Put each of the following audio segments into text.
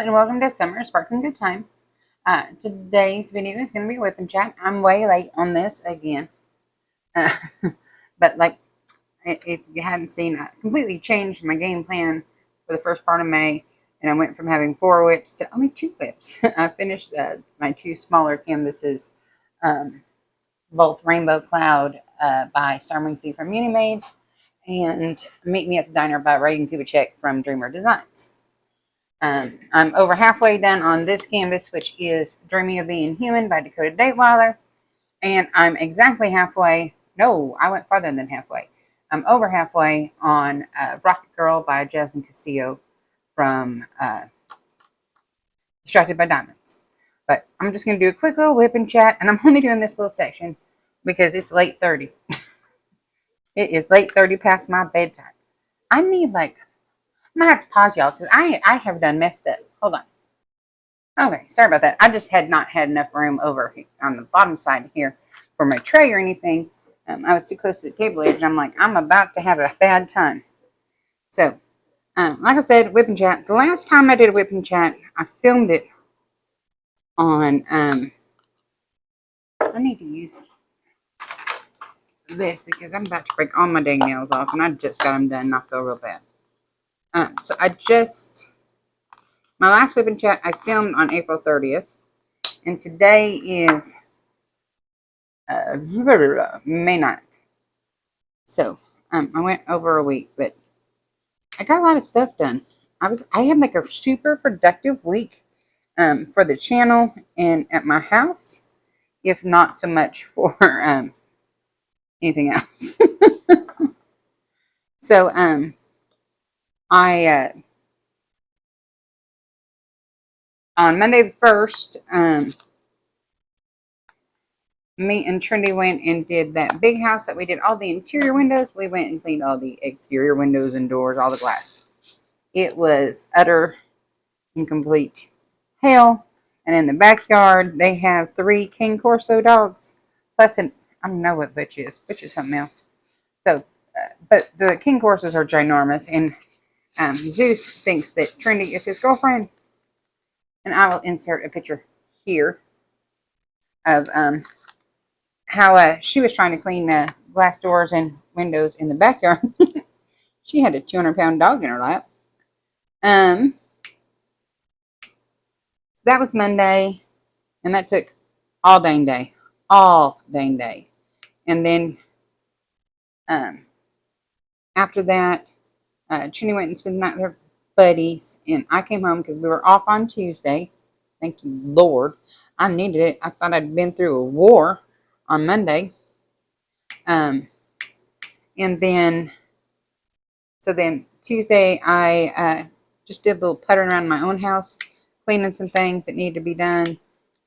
and welcome to Summer Sparkling Good Time. Today's video is going to be whip and chat. I'm way late on this again. Uh, but like, if you hadn't seen, I completely changed my game plan for the first part of May. And I went from having 4 whips to only 2 whips. I finished my 2 smaller canvases, both Rainbow Cloud by Starwingsy from Unimade and Meet Me at the Diner by Reagan Kubicek from Dreamer Designs. I'm over halfway done on this canvas, which is Dreaming of Being Human by Dakota Daetwiler. And I'm exactly halfway. No, I went farther than halfway. I'm over halfway on Rocket Girl by Jasmine Castillo from Distracted by Diamonds. But I'm just going to do a quick little whip and chat. And I'm only doing this little section because it's late 30. It is late 30 past my bedtime. I need like... I'm going to have to pause y'all because I have done messed up. Hold on. Okay, sorry about that. I just had not had enough room over on the bottom side here for my tray or anything. I was too close to the table edge, and I'm like, I'm about to have a bad time. So, like I said, whip and chat. The last time I did a whip and chat, I filmed it on, I need to use this because I'm about to break all my dang nails off, and I just got them done, and I feel real bad. So my last whip and chat I filmed on April 30th, and today is May 9th. So, I went over a week, but I got a lot of stuff done. I had like a super productive week for the channel and at my house, if not so much for anything else. So, on Monday the 1st, me and Trinity went and did that big house that we did all the interior windows. We went and cleaned all the exterior windows and doors, all the glass. It was utter and complete hell. And in the backyard, they have 3 King Corso dogs. Plus, I don't know what Butch is. Butch is something else. So, but the King Corsos are ginormous. And Zeus thinks that Trinity is his girlfriend. And I will insert a picture here of how she was trying to clean glass doors and windows in the backyard. She had a 200-pound dog in her lap. So that was Monday, and that took all dang day. And then after that, Trini went and spent the night with her buddies, and I came home because we were off on Tuesday. Thank you, Lord. I needed it. I thought I'd been through a war on Monday. And then Tuesday, I just did a little puttering around my own house, cleaning some things that needed to be done.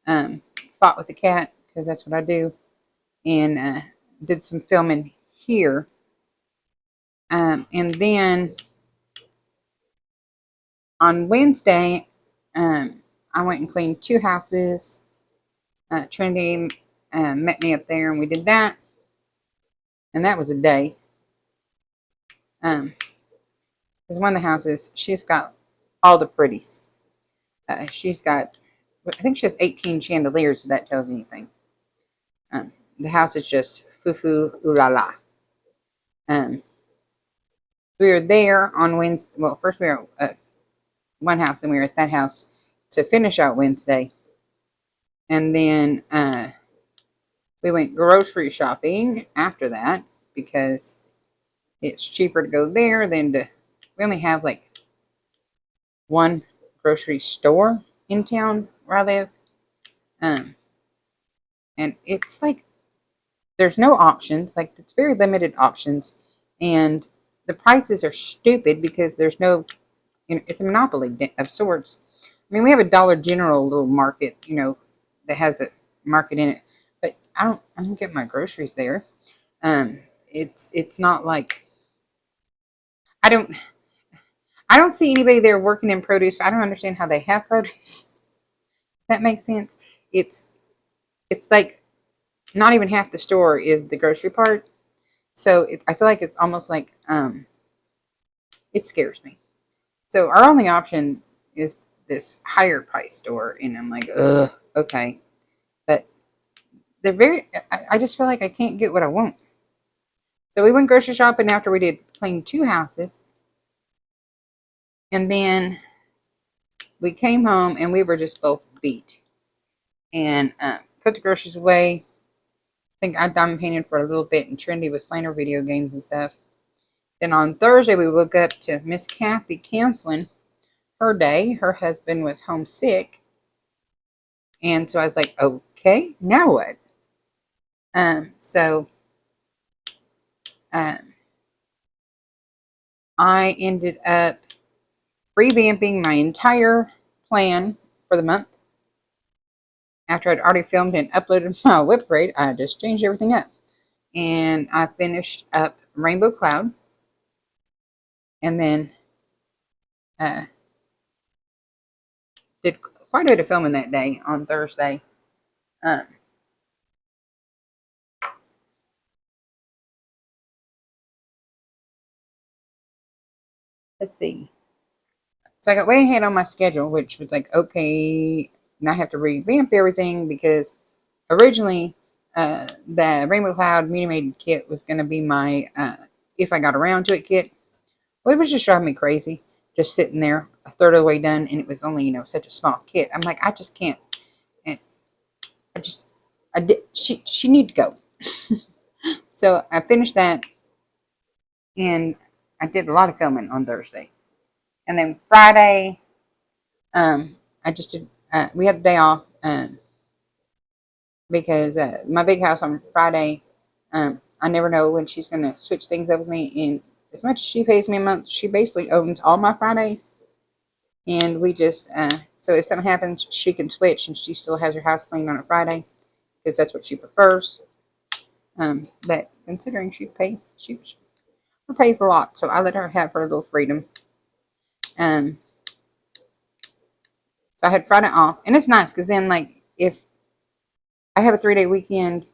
Fought with the cat, because that's what I do. And did some filming here. And then on Wednesday, I went and cleaned 2 houses. Trinity met me up there, and we did that. And that was a day. Because one of the houses, she's got all the pretties. She's got, I think she has 18 chandeliers, if that tells anything. The house is just foo-foo, ooh-la-la. We were there on Wednesday. Well, first we were at one house, then we were at that house to finish out Wednesday. And then we went grocery shopping after that because it's cheaper to go there than to... We only have like 1 grocery store in town where I live. And it's like there's no options. Like, it's very limited options. And the prices are stupid because there's no... it's a monopoly of sorts. I mean, we have a Dollar General little market, that has a market in it. But I don't get my groceries there. It's not like... I don't see anybody there working in produce. I don't understand how they have produce. That makes sense. It's like not even half the store is the grocery part. So I feel like it's almost like it scares me. So our only option is this higher price store, and I'm like, ugh, okay. But they're very. I just feel like I can't get what I want. So we went grocery shopping after we did clean 2 houses, and then we came home and we were just both beat. And put the groceries away. I think I diamond painted for a little bit, and Trinity was playing her video games and stuff. Then on Thursday, we woke up to Miss Kathy canceling her day. Her husband was homesick. And so I was like, okay, now what? So I ended up revamping my entire plan for the month. After I'd already filmed and uploaded my WIP grade, I just changed everything up. And I finished up Rainbow Cloud. And then did quite a bit of filming that day on Thursday. Let's see. So I got way ahead on my schedule, which was like, okay, now I have to revamp everything because originally the Rainbow Cloud Mini Made kit was going to be my if I got around to it kit. Well, it was just driving me crazy, just sitting there a third of the way done, and it was only, such a small kit. I'm like, I just can't. And I did. She need to go. So I finished that, and I did a lot of filming on Thursday. And then Friday, I just did, we had the day off because my big house on Friday, I never know when she's going to switch things up with me. And as much as she pays me a month, she basically owns all my Fridays. And we just, so if something happens, she can switch, and she still has her house cleaned on a Friday because that's what she prefers. But considering she pays a lot, so I let her have her little freedom. So I had Friday off, and it's nice because then, like, if I have a 3-day weekend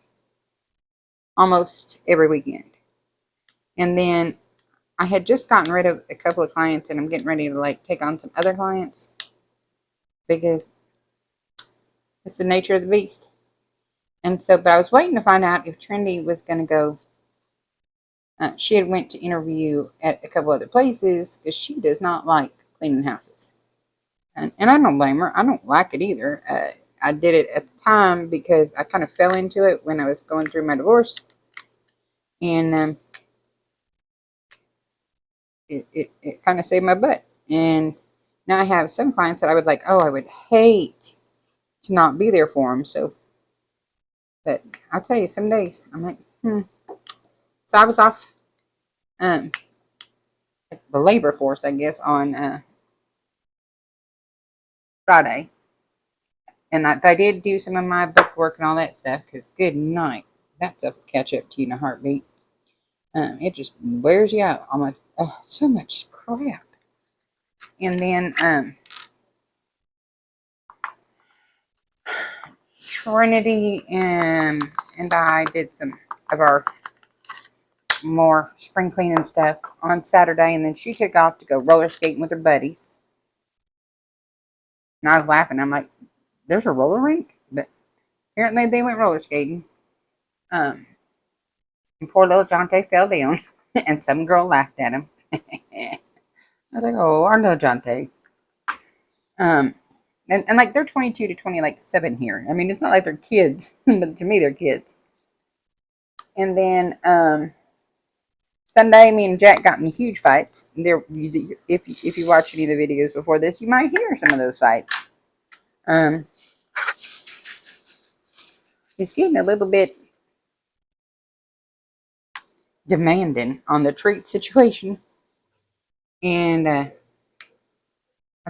almost every weekend, and then I had just gotten rid of a couple of clients, and I'm getting ready to like take on some other clients because it's the nature of the beast. And so, but I was waiting to find out if Trinity was going to go. She had went to interview at a couple other places because she does not like cleaning houses. And I don't blame her. I don't like it either. I did it at the time because I kind of fell into it when I was going through my divorce. And it kind of saved my butt. And now I have some clients that I would like, oh, I would hate to not be there for them. So, but I'll tell you, some days I'm like, So I was off the labor force, I guess, on Friday. And I did do some of my book work and all that stuff because good night. That's a catch up to you in a heartbeat. It just wears you out. I'm like, oh, so much crap. And then Trinity and I did some of our more spring cleaning stuff on Saturday, and then she took off to go roller skating with her buddies. And I was laughing. I'm like, there's a roller rink? But apparently they went roller skating. And poor little Jonte fell down, and some girl laughed at him. I was like, oh, our little Jonte. And like they're 22 to 27 here. I mean, it's not like they're kids, but to me they're kids. And then Sunday, me and Jack got in huge fights. There, if you watch any of the videos before this, you might hear some of those fights. He's getting a little bit demanding on the treat situation, and I'll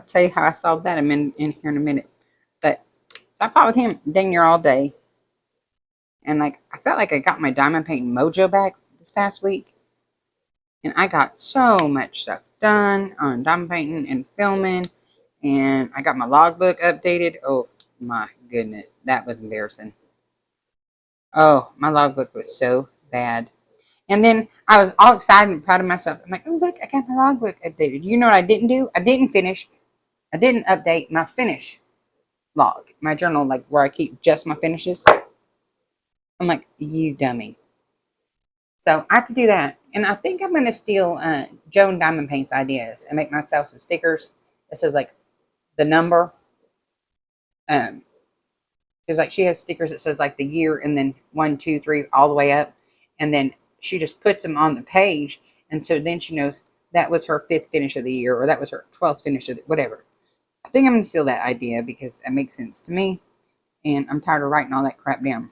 tell you how I solved that in here in a minute. But so I fought with him dang near all day, and like I felt like I got my diamond painting mojo back this past week, and I got so much stuff done on diamond painting and filming, and I got my logbook updated. Oh my goodness, that was embarrassing. Oh, my logbook was so bad. And then I was all excited and proud of myself. I'm like, oh, look, I got my logbook updated. You know what I didn't do? I didn't finish I didn't update my finish log, my journal, like where I keep just my finishes. I'm like, you dummy. So I have to do that. And I think I'm going to steal Joan Diamond Paint's ideas and make myself some stickers that says like the number. Because like she has stickers that says like the year and then 1, 2, 3 all the way up. And then she just puts them on the page. And so then she knows that was her 5th finish of the year or that was her 12th finish of the, whatever. I think I'm going to steal that idea because that makes sense to me. And I'm tired of writing all that crap down.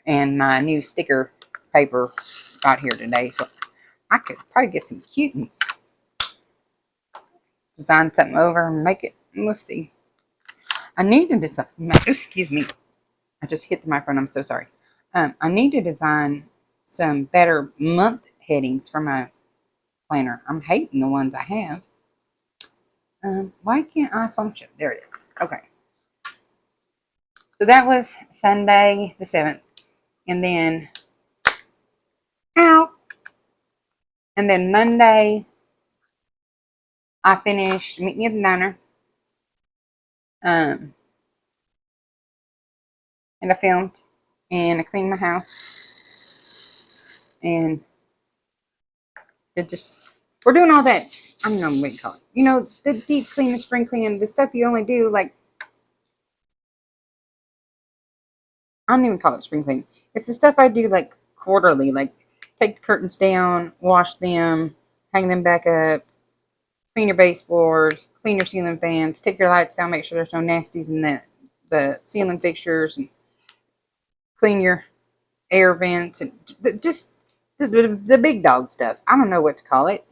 And my new sticker paper got here today, so I could probably get some cute ones. Design something over and make it. We'll see. I need to design. Excuse me. I just hit the microphone. I'm so sorry. I need to design some better month headings for my planner. I'm hating the ones I have. Why can't I function? There it is. Okay. So that was Sunday the 7th. And then, ow. And then Monday, I finished Meet Me at the Diner. And I filmed. And I cleaned my house. And it just, we're doing all that. I don't know what you call it. You know, the deep clean, the spring cleaning, the stuff you only do, like, I don't even call it spring cleaning. It's the stuff I do, like, quarterly. Like, take the curtains down, wash them, hang them back up, clean your baseboards, clean your ceiling fans, take your lights down, make sure there's no nasties in the ceiling fixtures, and clean your air vents, and just the big dog stuff. I don't know what to call it.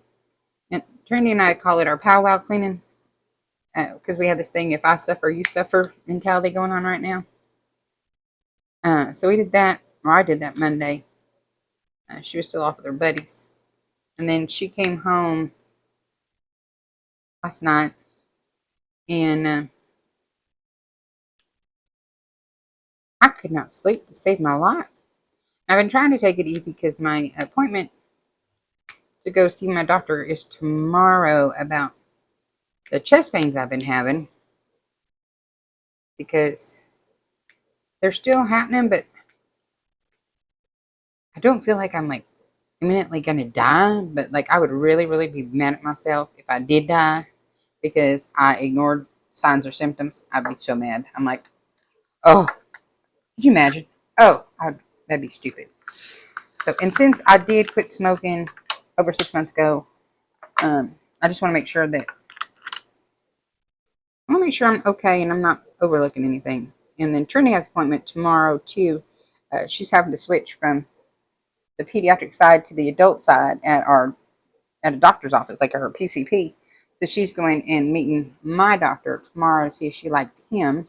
And Trinity and I call it our powwow cleaning because we have this thing, if I suffer, you suffer mentality going on right now. So we did that, or I did that Monday. She was still off with her buddies. And then she came home last night, and I could not sleep to save my life. I've been trying to take it easy because my appointment to go see my doctor is tomorrow about the chest pains I've been having, because they're still happening, but I don't feel like I'm like imminently gonna die. But like, I would really, really be mad at myself if I did die because I ignored signs or symptoms. I'd be so mad. I'm like, oh, could you imagine? Oh, that'd be stupid. So, and since I did quit smoking over 6 months ago, I just want to make sure that I'm okay and I'm not overlooking anything. And then Trinity has an appointment tomorrow too. She's having to switch from the pediatric side to the adult side at a doctor's office, like her PCP. So she's going and meeting my doctor tomorrow to see if she likes him.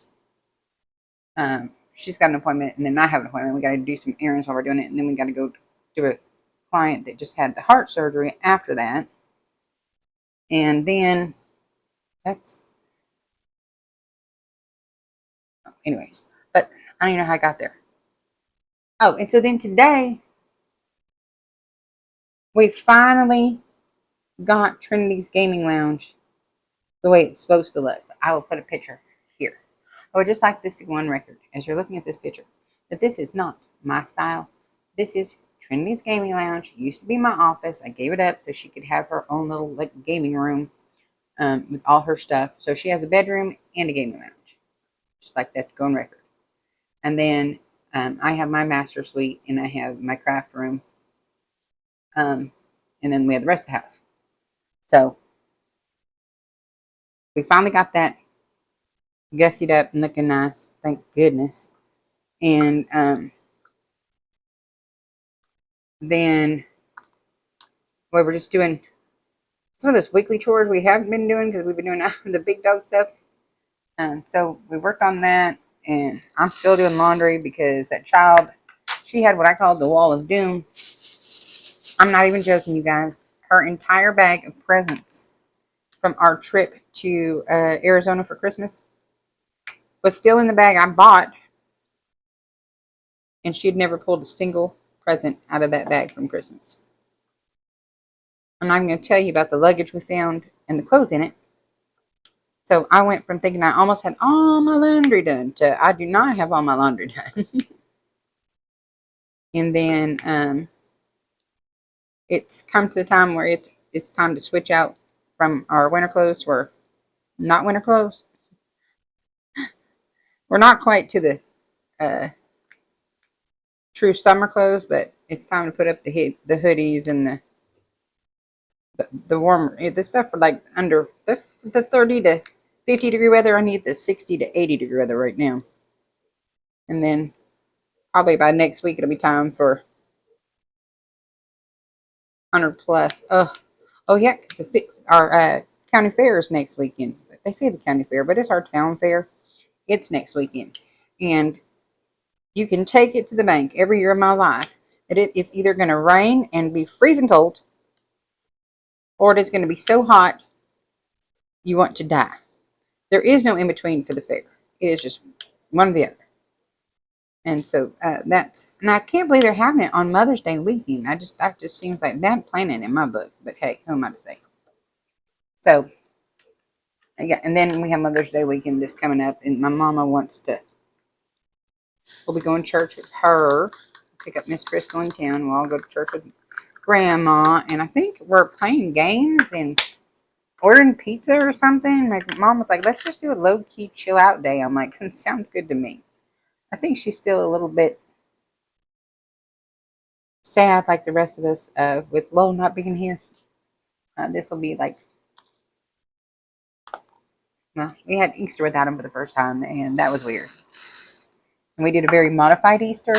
She's got an appointment, and then I have an appointment. We got to do some errands while we're doing it, and then we got to go to a client that just had the heart surgery after that. And then anyways, but I don't even know how I got there. Oh, and so then today, we finally got Trinity's Gaming Lounge the way it's supposed to look. I will put a picture here. I would just like this to go on record as you're looking at this picture that this is not my style. This is Trinity's Gaming Lounge. It used to be my office. I gave it up so she could have her own little like gaming room with all her stuff. So she has a bedroom and a gaming lounge. Just like that to go on record. And then I have my master suite and I have my craft room. And then we have the rest of the house. So we finally got that gussied up and looking nice. Thank goodness. And then we were just doing some of those weekly chores we haven't been doing because we've been doing the big dog stuff. And so we worked on that. And I'm still doing laundry because that child, she had what I call the wall of doom. I'm not even joking, you guys. Her entire bag of presents from our trip to Arizona for Christmas was still in the bag I bought. And she had never pulled a single present out of that bag from Christmas. I'm not even going to tell you about the luggage we found and the clothes in it. So I went from thinking I almost had all my laundry done to I do not have all my laundry done. And then it's come to the time where it's time to switch out from our winter clothes to our not winter clothes. We're not quite to the uh, true summer clothes, but it's time to put up the hoodies and the warmer the stuff for like under the 30 to 50-degree weather. I need the 60 to 80-degree weather right now, and then probably by next week it'll be time for 100 plus. Oh yeah, because our county fair is next weekend. They say the county fair, but it's our town fair. It's next weekend, and you can take it to the bank every year of my life that it is either going to rain and be freezing cold, or it is going to be so hot you want to die. There is no in between for the fair. It is just one or the other. And so and I can't believe they're having it on Mother's Day weekend. That just seems like bad planning in my book. But hey, who am I to say? So yeah, and then we have Mother's Day weekend this coming up, and my mama wants to. We'll be going to church with her. Pick up Miss Crystal in town. We'll all go to church with Grandma, and I think we're playing games and ordering pizza or something. My mom was like, "Let's just do a low key chill out day." I'm like, "It sounds good to me." I think she's still a little bit sad, like the rest of us, with Lo not being here. This will be like, well, we had Easter without him for the first time, and that was weird. And we did a very modified Easter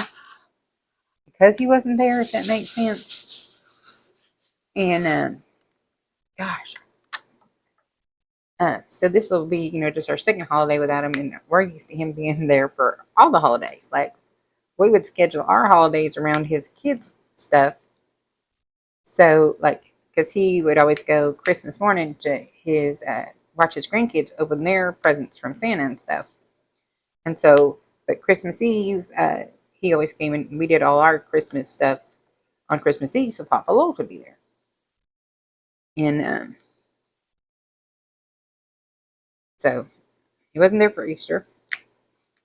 because he wasn't there, if that makes sense. And gosh, so this will be, just our second holiday without him, and we're used to him being there for all the holidays. Like we would schedule our holidays around his kids' stuff. So like, because he would always go Christmas morning to his watch his grandkids open their presents from Santa and stuff. And so, but Christmas Eve, he always came and we did all our Christmas stuff on Christmas Eve, so Papa Lowell could be there. And so he wasn't there for Easter,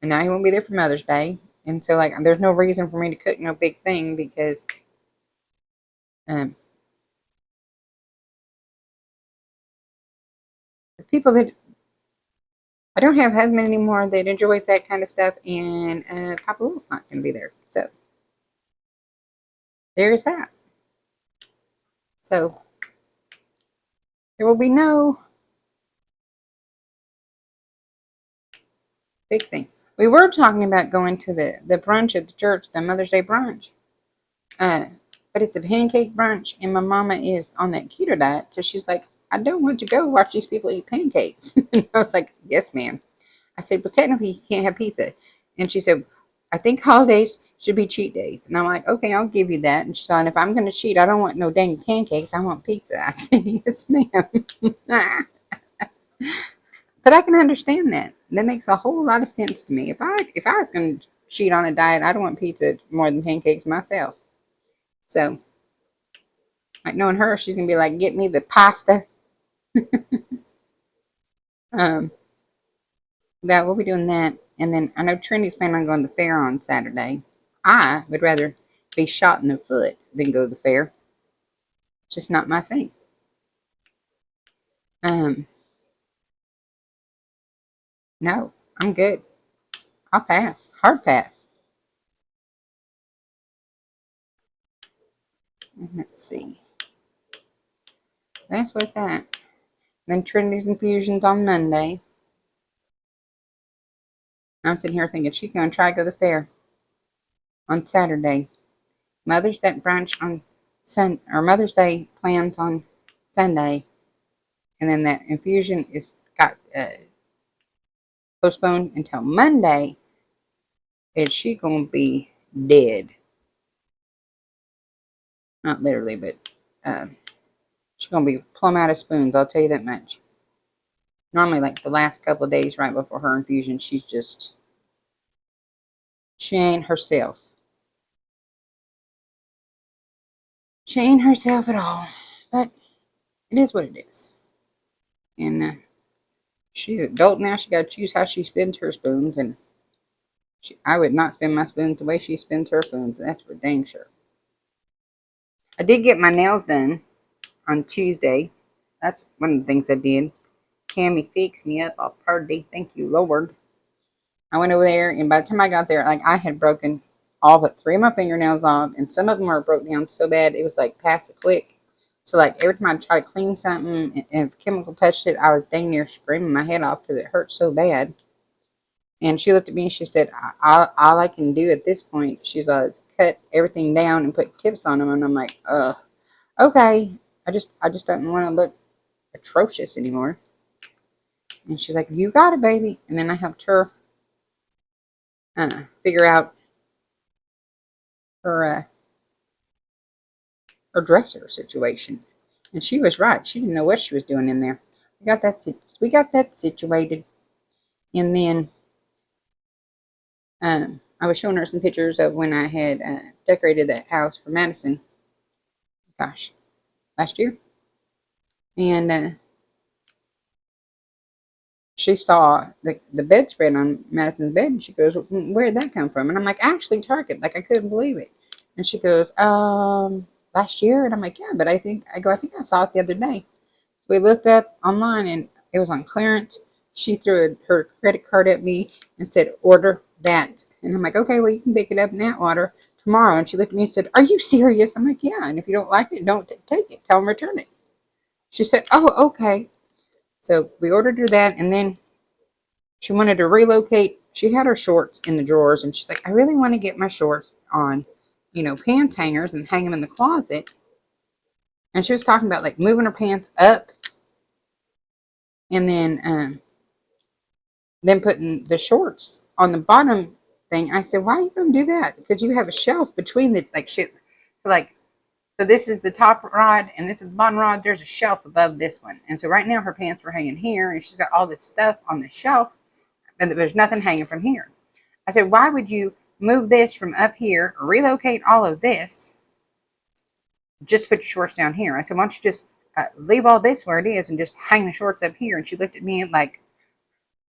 and now he won't be there for Mother's Day. And so, like, there's no reason for me to cook no big thing because the people that I don't have husband anymore that enjoys that kind of stuff, and Papa Lowell's not going to be there. So there's that. So there will be no big thing. We were talking about going to the brunch at the church, the Mother's Day brunch. But it's a pancake brunch, and my mama is on that keto diet, so she's like, I don't want to go watch these people eat pancakes. And I was like, yes, ma'am. I said, well, technically, you can't have pizza. And she said, I think holidays should be cheat days. And I'm like, okay, I'll give you that. And she said, if I'm going to cheat, I don't want no dang pancakes. I want pizza. I said, yes, ma'am. But I can understand that. That makes a whole lot of sense to me. If I was going to cheat on a diet, I don't want pizza more than pancakes myself. So, like knowing her, she's going to be like, get me the pasta. um, that we'll be doing that. And then I know Trinity's planning on going to the fair on Saturday. I would rather be shot in the foot than go to the fair. It's just not my thing. No, I'm good. I'll pass. Hard pass. Let's see. That's with that. Then Trinity's infusions on Monday. I'm sitting here thinking she's going to try to go to the fair on Saturday. Mother's Day brunch on Mother's Day plans on Sunday, and then that infusion is got postponed until Monday. Is she gonna be dead? Not literally, but she's gonna be plumb out of spoons. I'll tell you that much. Normally, like the last couple of days right before her infusion, she ain't herself. She ain't herself at all. But it is what it is. And she's an adult now. She got to choose how she spends her spoons. And I would not spend my spoons the way she spends her spoons. That's for dang sure. I did get my nails done on Tuesday. That's one of the things I did. Cammy fixed me up all party. Thank you, Lord. I went over there, and by the time I got there, like I had broken all but 3 of my fingernails off, and some of them were broke down so bad it was like past the quick. So like every time I tried to clean something, and if chemical touched it, I was dang near screaming my head off because it hurt so bad. And she looked at me and she said, all I can do at this point, she's is cut everything down and put tips on them. And I'm like, okay. I just don't want to look atrocious anymore. And she's like, you got it, baby. And then I helped her figure out her her dresser situation. And she was right. She didn't know what she was doing in there. We got that situated. And then I was showing her some pictures of when I had decorated that house for Madison. Gosh, last year. And she saw the bedspread on Madison's bed, and she goes, "Where did that come from?" And I'm like, "Actually, Target." Like I couldn't believe it. And she goes, last year." And I'm like, "Yeah, but I think I saw it the other day." So we looked up online, and it was on clearance. She threw her credit card at me and said, "Order that." And I'm like, "Okay, well, you can pick it up in Atwater tomorrow." And she looked at me and said, "Are you serious?" I'm like, "Yeah. And if you don't like it, don't take it. Tell them return it." She said, "Oh, okay." So we ordered her that, and then she wanted to relocate. She had her shorts in the drawers, and she's like, "I really want to get my shorts on, pants hangers and hang them in the closet." And she was talking about like moving her pants up and then putting the shorts on the bottom thing. I said, "Why are you going to do that?" Because you have a shelf between the like shit. So this is the top rod and this is the bottom rod. There's a shelf above this one. And so right now her pants were hanging here and she's got all this stuff on the shelf and there's nothing hanging from here. I said, "Why would you move this from up here, relocate all of this, just put your shorts down here?" I said, "Why don't you just leave all this where it is and just hang the shorts up here?" And she looked at me like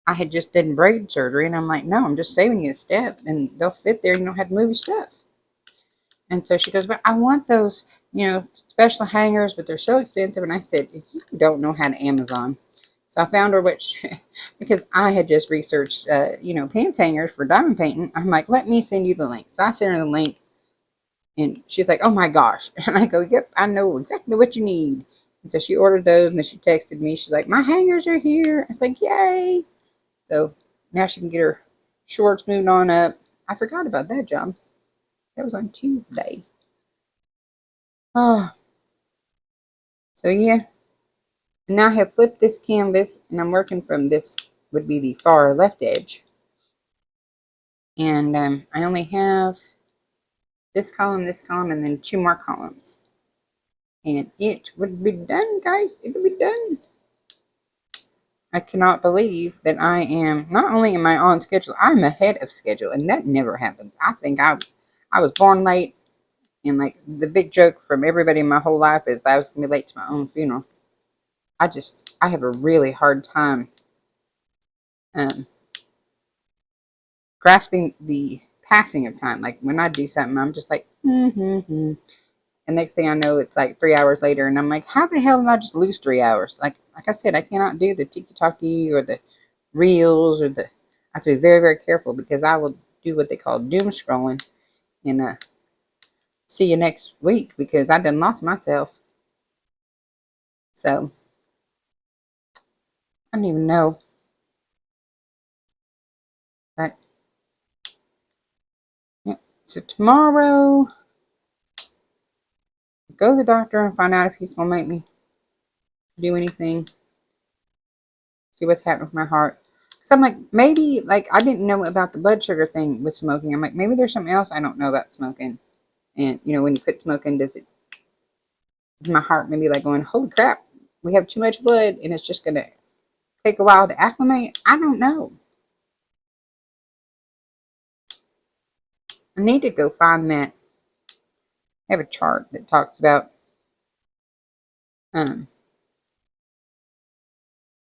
I had just done braid surgery. And I'm like, "No, I'm just saving you a step and they'll fit there and you don't have to move your stuff." And so she goes, "But I want those, special hangers, but they're so expensive." And I said, "You don't know how to Amazon." So I found her because I had just researched, pants hangers for diamond painting. I'm like, "Let me send you the link." So I sent her the link, and she's like, "Oh my gosh!" And I go, "Yep, I know exactly what you need." And so she ordered those, and then she texted me. She's like, "My hangers are here." I was like, "Yay!" So now she can get her shorts moved on up. I forgot about that job. That was on Tuesday. Oh, so yeah. And now I have flipped this canvas, and I'm working from this would be the far left edge. And I only have this column, and then 2 more columns. And it would be done, guys. It would be done. I cannot believe that I am, not only am I on schedule, I'm ahead of schedule. And that never happens. I think I was born late. And like the big joke from everybody in my whole life is that I was going to be late to my own funeral. I have a really hard time um, grasping the passing of time. Like when I do something, I'm just like, mm-hmm. And next thing I know, it's like 3 hours later, and I'm like, how the hell did I just lose 3 hours? Like I said, I cannot do the tiki-taki or the reels or the. I have to be very, very careful because I will do what they call doom scrolling and see you next week because I done lost myself. So I don't even know. But yeah. So tomorrow, go to the doctor and find out if he's gonna make me do anything. See what's happening with my heart. So I'm like, maybe, like, I didn't know about the blood sugar thing with smoking. I'm like, maybe there's something else I don't know about smoking. And, when you quit smoking, does my heart maybe like going, holy crap, we have too much blood and it's just going to take a while to acclimate? I don't know. I need to go find that. I have a chart that talks about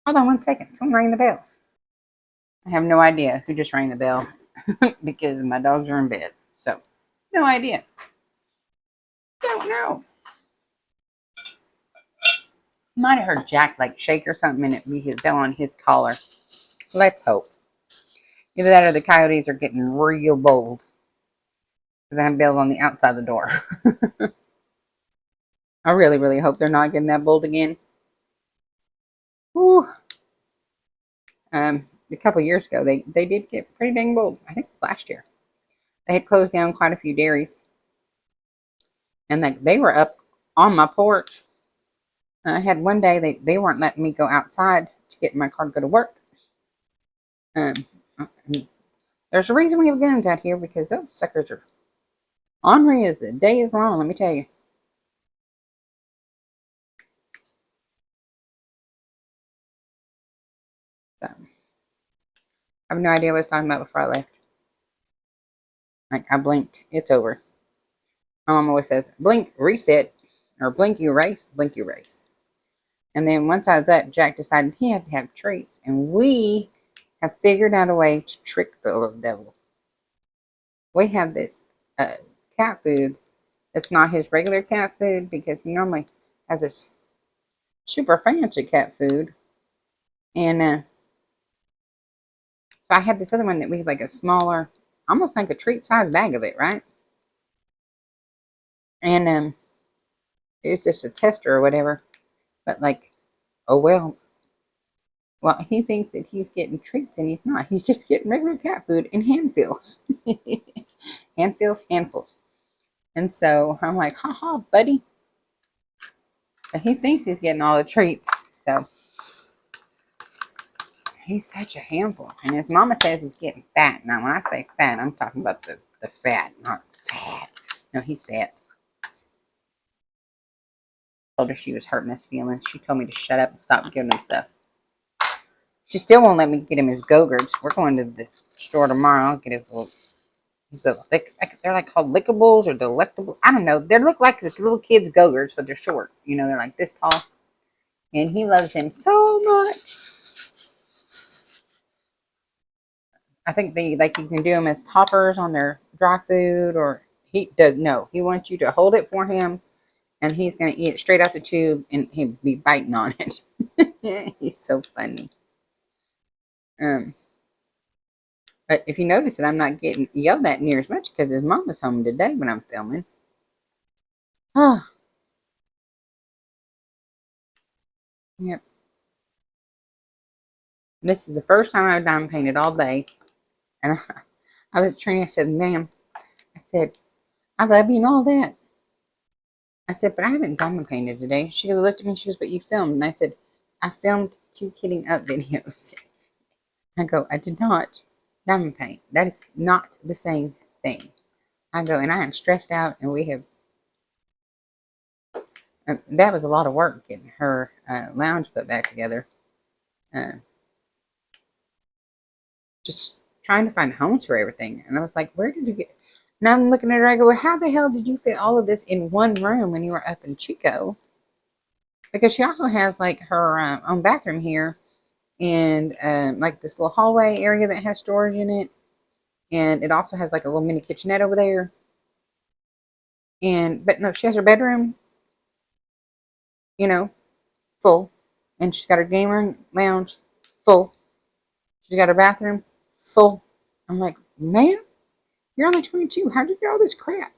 Hold on 1 second. Someone rang the bells. I have no idea who just rang the bell because my dogs are in bed. So, no idea. Don't know. Might have heard Jack like shake or something and it be his bell on his collar. Let's hope. Either that or the coyotes are getting real bold. Because I have bells on the outside of the door. I really, really hope they're not getting that bold again. Whew. A couple years ago, they did get pretty dang bold. I think it was last year. They had closed down quite a few dairies. And they were up on my porch. I had one day, they weren't letting me go outside to get in my car to go to work. Um, there's a reason we have guns out here because those suckers are ornery as the day is long, let me tell you. So, I have no idea what I was talking about before I left. Like, I blinked. It's over. My mom always says, blink, reset, or blink, you erase, blink, you erase. And then once I was up, Jack decided he had to have treats. And we have figured out a way to trick the little devil. We have this cat food that's not his regular cat food because he normally has this super fancy cat food. And so I had this other one that we have like a smaller, almost like a treat size bag of it, right? And it's just a tester or whatever. But like, oh well. Well, he thinks that he's getting treats and he's not. He's just getting regular cat food and handfuls. Handfuls. And so I'm like, haha, buddy. But he thinks he's getting all the treats. So he's such a handful. And his mama says he's getting fat. Now, when I say fat, I'm talking about the fat, not fat. No, he's fat. I told her she was hurting his feelings. She told me to shut up and stop giving him stuff. She still won't let me get him his Go-Gurts. We're going to the store tomorrow. I'll get his little they're like called lickables or delectable. I don't know. They look like the little kids' Go-Gurts, but they're short. You know, they're like this tall. And he loves him so much. I think they like you can do them as toppers on their dry food, or he does no. He wants you to hold it for him, and he's gonna eat it straight out the tube, and he'll be biting on it. He's so funny. But if you notice that I'm not getting yelled at near as much because his mom was home today when I'm filming. Oh, yep. This is the first time I've diamond painted all day. And I was training, I said, ma'am, I said, I love you and all that. I said, but I haven't diamond painted today. She looked at me and she goes, but you filmed. And I said, I filmed 2 kidding up videos. I go, I did not diamond paint. That is not the same thing. I go, and I am stressed out, and we have, that was a lot of work getting her lounge put back together. Just trying to find homes for everything. And I was like, where did you get? And I'm looking at her, I go, well, how the hell did you fit all of this in one room when you were up in Chico? Because she also has like her own bathroom here and like this little hallway area that has storage in it. And it also has like a little mini kitchenette over there. But no, she has her bedroom, you know, full. And she's got her game room lounge full. She's got her bathroom full. I'm like, man, you're only 22. How'd you get all this crap?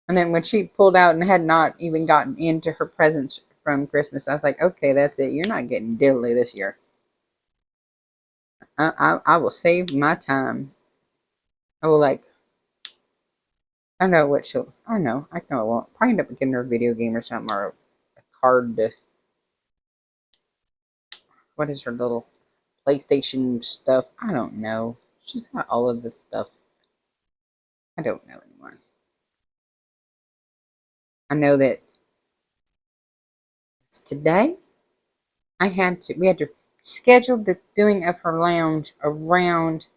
And then when she pulled out and had not even gotten into her presents from Christmas, I was like, okay, that's it. You're not getting diddly this year. I will save my time. I will I know what she'll, I know I won't. Probably end up getting her a video game or something, or a card to, what is her little PlayStation stuff? I don't know. She's got all of this stuff. I don't know anymore. I know that today we had to schedule the doing of her lounge around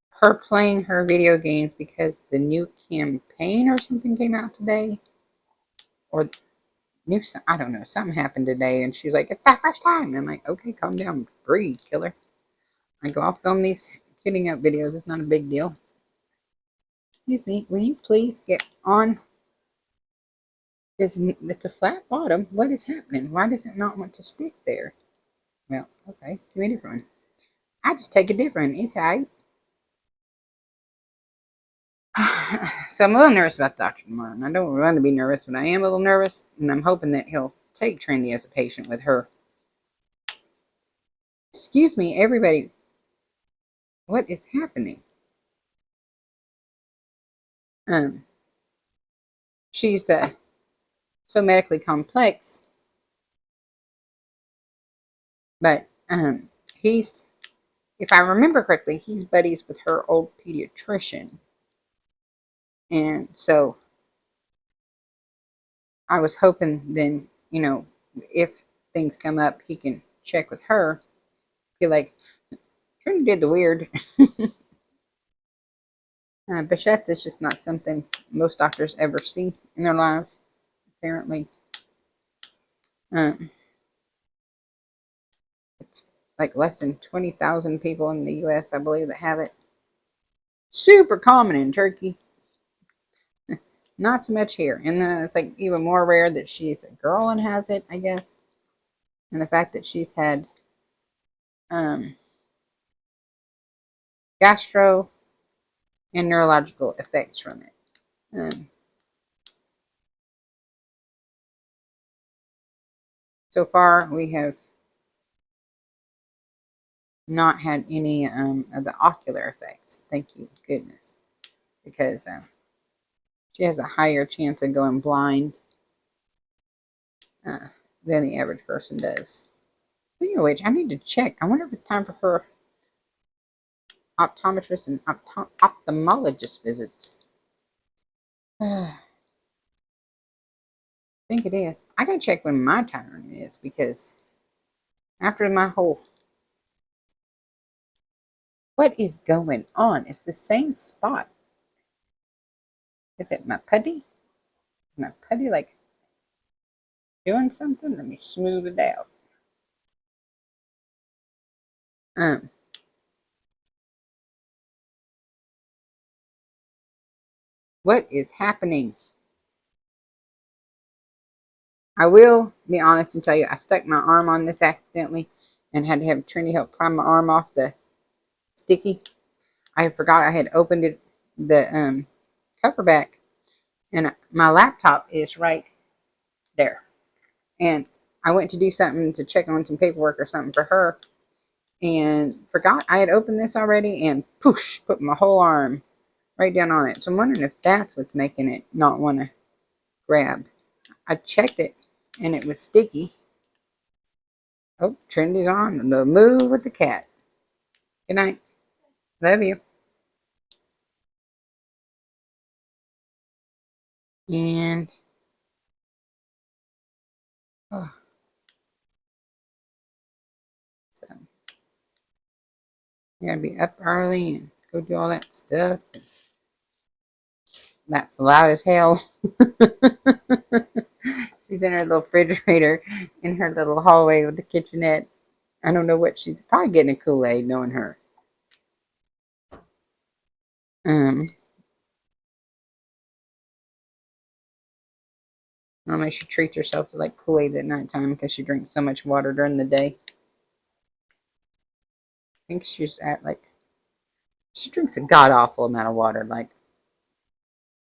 her playing her video games because the new campaign or something came out today. Or knew I don't know, something happened today, and she's like, "It's that first time." And I'm like, "Okay, calm down, breathe, killer." I go, "I'll film these kidding up videos. It's not a big deal." Excuse me, will you please get on? It's a flat bottom. What is happening? Why does it not want to stick there? Well, okay, give me a different one. I just take a different one. It's alright. So I'm a little nervous about the doctor tomorrow. And I don't want to be nervous, but I am a little nervous, and I'm hoping that he'll take Trinity as a patient with her. Excuse me, everybody. What is happening? Um, she's so medically complex, but he's, if I remember correctly, he's buddies with her old pediatrician, and so I was hoping then, if things come up, he can check with her. Be like, Trinity did the weird. Behçet's is just not something most doctors ever see in their lives, apparently. Um, it's like less than 20,000 people in the U.S., I believe, that have it. Super common in Turkey. Not so much here. And then it's like even more rare that she's a girl and has it, I guess. And the fact that she's had um, gastro and neurological effects from it. So far, we have not had any of the ocular effects. Thank you, goodness. Because she has a higher chance of going blind uh, than the average person does. Speaking of which, I need to check. I wonder if it's time for her optometrist and ophthalmologist visits. I think it is. I gotta check when my turn is, because after my whole, what is going on? It's the same spot. Is it my putty? My putty like doing something? Let me smooth it out. Um, what is happening? I will be honest and tell you, I stuck my arm on this accidentally and had to have Trini help pry my arm off the sticky. I forgot I had opened it, the cover back, and my laptop is right there. And I went to do something to check on some paperwork or something for her, and forgot I had opened this already, and poosh, put my whole arm right down on it. So I'm wondering if that's what's making it not want to grab. I checked it, and it was sticky. Oh, Trinity's on the move with the cat. Good night. Love you. And oh, so you gotta be up early and go do all that stuff. And that's loud as hell. She's in her little refrigerator in her little hallway with the kitchenette. I don't know what she's probably getting a Kool-Aid, knowing her. Um, Normally she treats herself to like Kool-Aid at nighttime because she drinks so much water during the day. I think she's at like, she drinks a god awful amount of water. Like,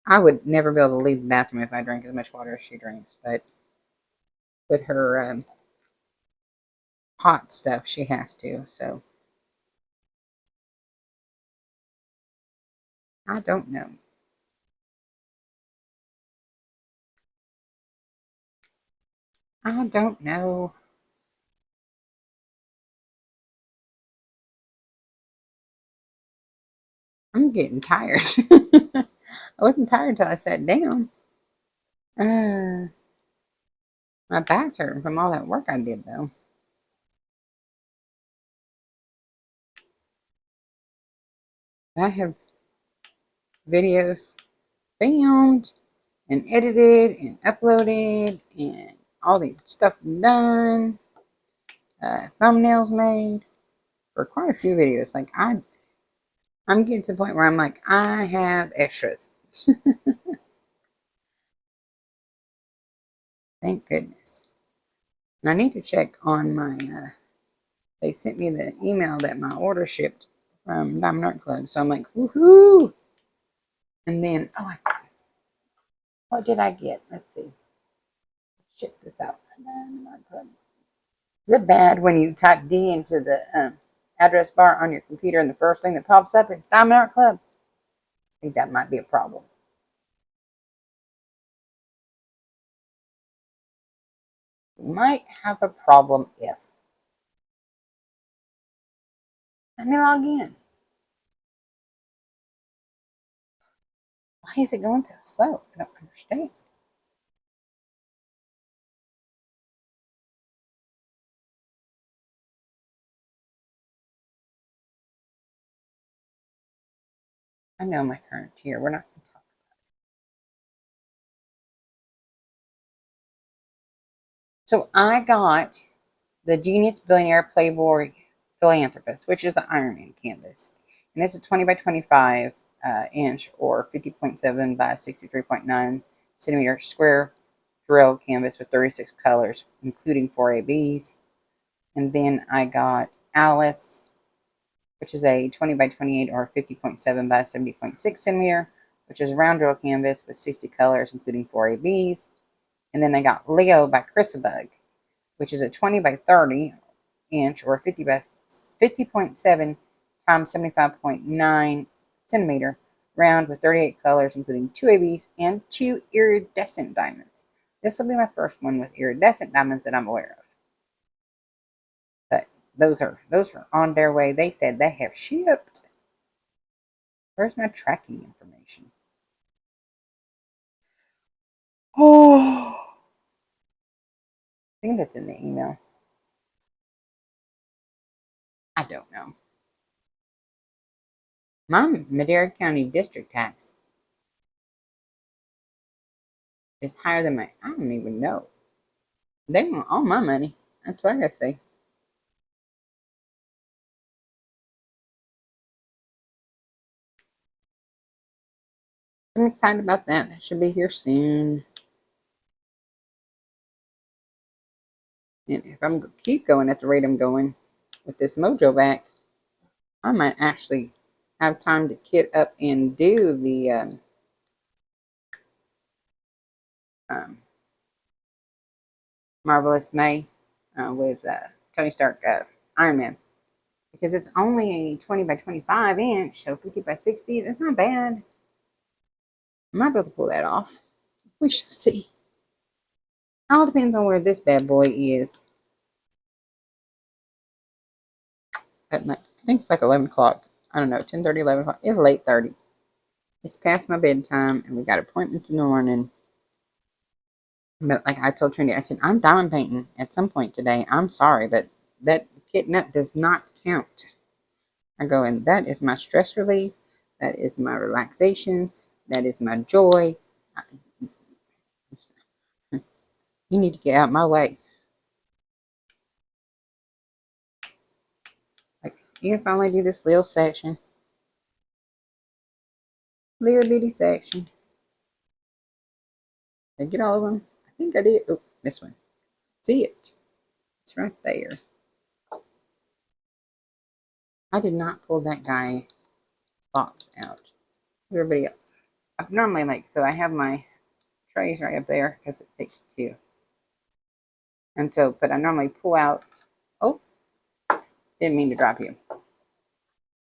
I would never be able to leave the bathroom if I drank as much water as she drinks. But with her hot stuff, she has to. So I don't know. I don't know. I'm getting tired. I wasn't tired until I sat down. Uh, my back's hurting from all that work I did, though. I have videos filmed and edited and uploaded and all the stuff done. Thumbnails made for quite a few videos. Like I'm getting to the point where I'm like, I have extras. Thank goodness. And I need to check on my, they sent me the email that my order shipped from Diamond Art Club. So I'm like, woohoo! And then, what did I get? Let's see. Check this out. Diamond Art Club. Is it bad when you type D into the address bar on your computer and the first thing that pops up is Diamond Art Club? I think that might be a problem. You might have a problem if. Let me log in. Why is it going so slow? I don't understand. I know my current tier. We're not going to talk. So I got the Genius Billionaire Playboy Philanthropist, which is the Iron Man canvas. And it's a 20 by 25 inch or 50.7 by 63.9 centimeter square drill canvas with 36 colors, including 4 ABs. And then I got Alice, which is a 20 by 28 or 50.7 by 70.6 centimeter, which is a round drill canvas with 60 colors, including 4 ABs. And then I got Leo by Chrisabug, which is a 20 by 30 inch or 50.7 times 75.9 centimeter round with 38 colors, including 2 ABs and 2 iridescent diamonds. This will be my first one with iridescent diamonds that I'm aware of. But those are on their way. They said they have shipped. Where's my tracking information? Oh, I think that's in the email. I don't know. My Madera County district tax is higher than my, I don't even know. They want all my money. That's what I gotta say. I'm excited about that. That should be here soon. And if I'm keep going at the rate I'm going with this mojo back, I might actually have time to kit up and do the um, Marvelous May with Tony Stark Iron Man. Because it's only a 20 by 25 inch, so 50 by 60, that's not bad. I might be able to pull that off. We shall see. All depends on where this bad boy is at night. I think it's like 11 o'clock. I don't know, 10:30, 11 o'clock. It's late 30. It's past my bedtime, and we got appointments in the morning. But like I told Trinity, I said, I'm diamond painting at some point today. I'm sorry, but that kitting up does not count. I go, and that is my stress relief. That is my relaxation. That is my joy. You need to get out my way. Like, you can finally do this little section. Little bitty section. Did I get all of them? I think I did. Oh, this one. See it. It's right there. I did not pull that guy's box out. Everybody else. I normally like, so I have my trays right up there because it takes two. And so, but I normally pull out, oh, didn't mean to drop you.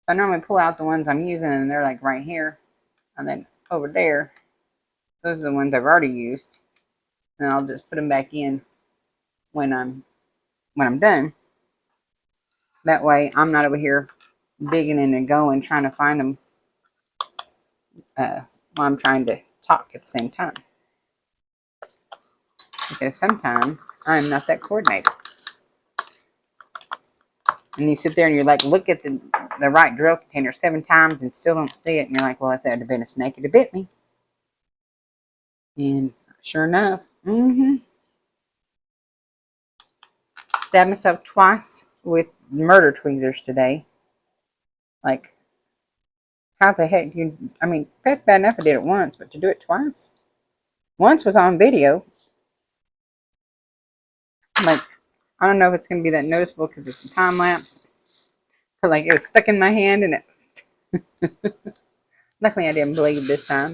I normally pull out the ones I'm using and they're like right here. And then over there, those are the ones I've already used. And I'll just put them back in when I'm done. That way I'm not over here digging in and going trying to find them while I'm trying to talk at the same time. Because sometimes I'm not that coordinated. And you sit there and you're like, look at the right drill container 7 times and still don't see it. And you're like, well, if that had been a snake, it'd have bit me. And sure enough, stabbed myself twice with murder tweezers today. Like, how the heck I mean, that's bad enough I did it once, but to do it twice? Once was on video. Like, I don't know if it's going to be that noticeable because it's a time lapse. But like, it was stuck in my hand and it. Luckily, I didn't bleed this time.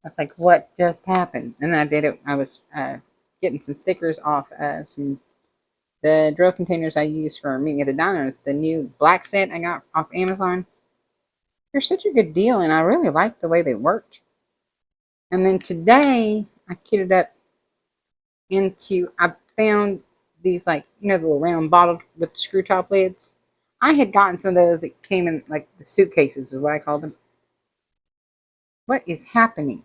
I was like, what just happened? And I did it. I was getting some stickers off the drill containers I use for Meet Me at the Dinos. The new black set I got off Amazon. They're such a good deal, and I really liked the way they worked. And then today, I kitted up I found these, like, the little round bottle with screw top lids. I had gotten some of those that came in, like, the suitcases is what I called them. What is happening?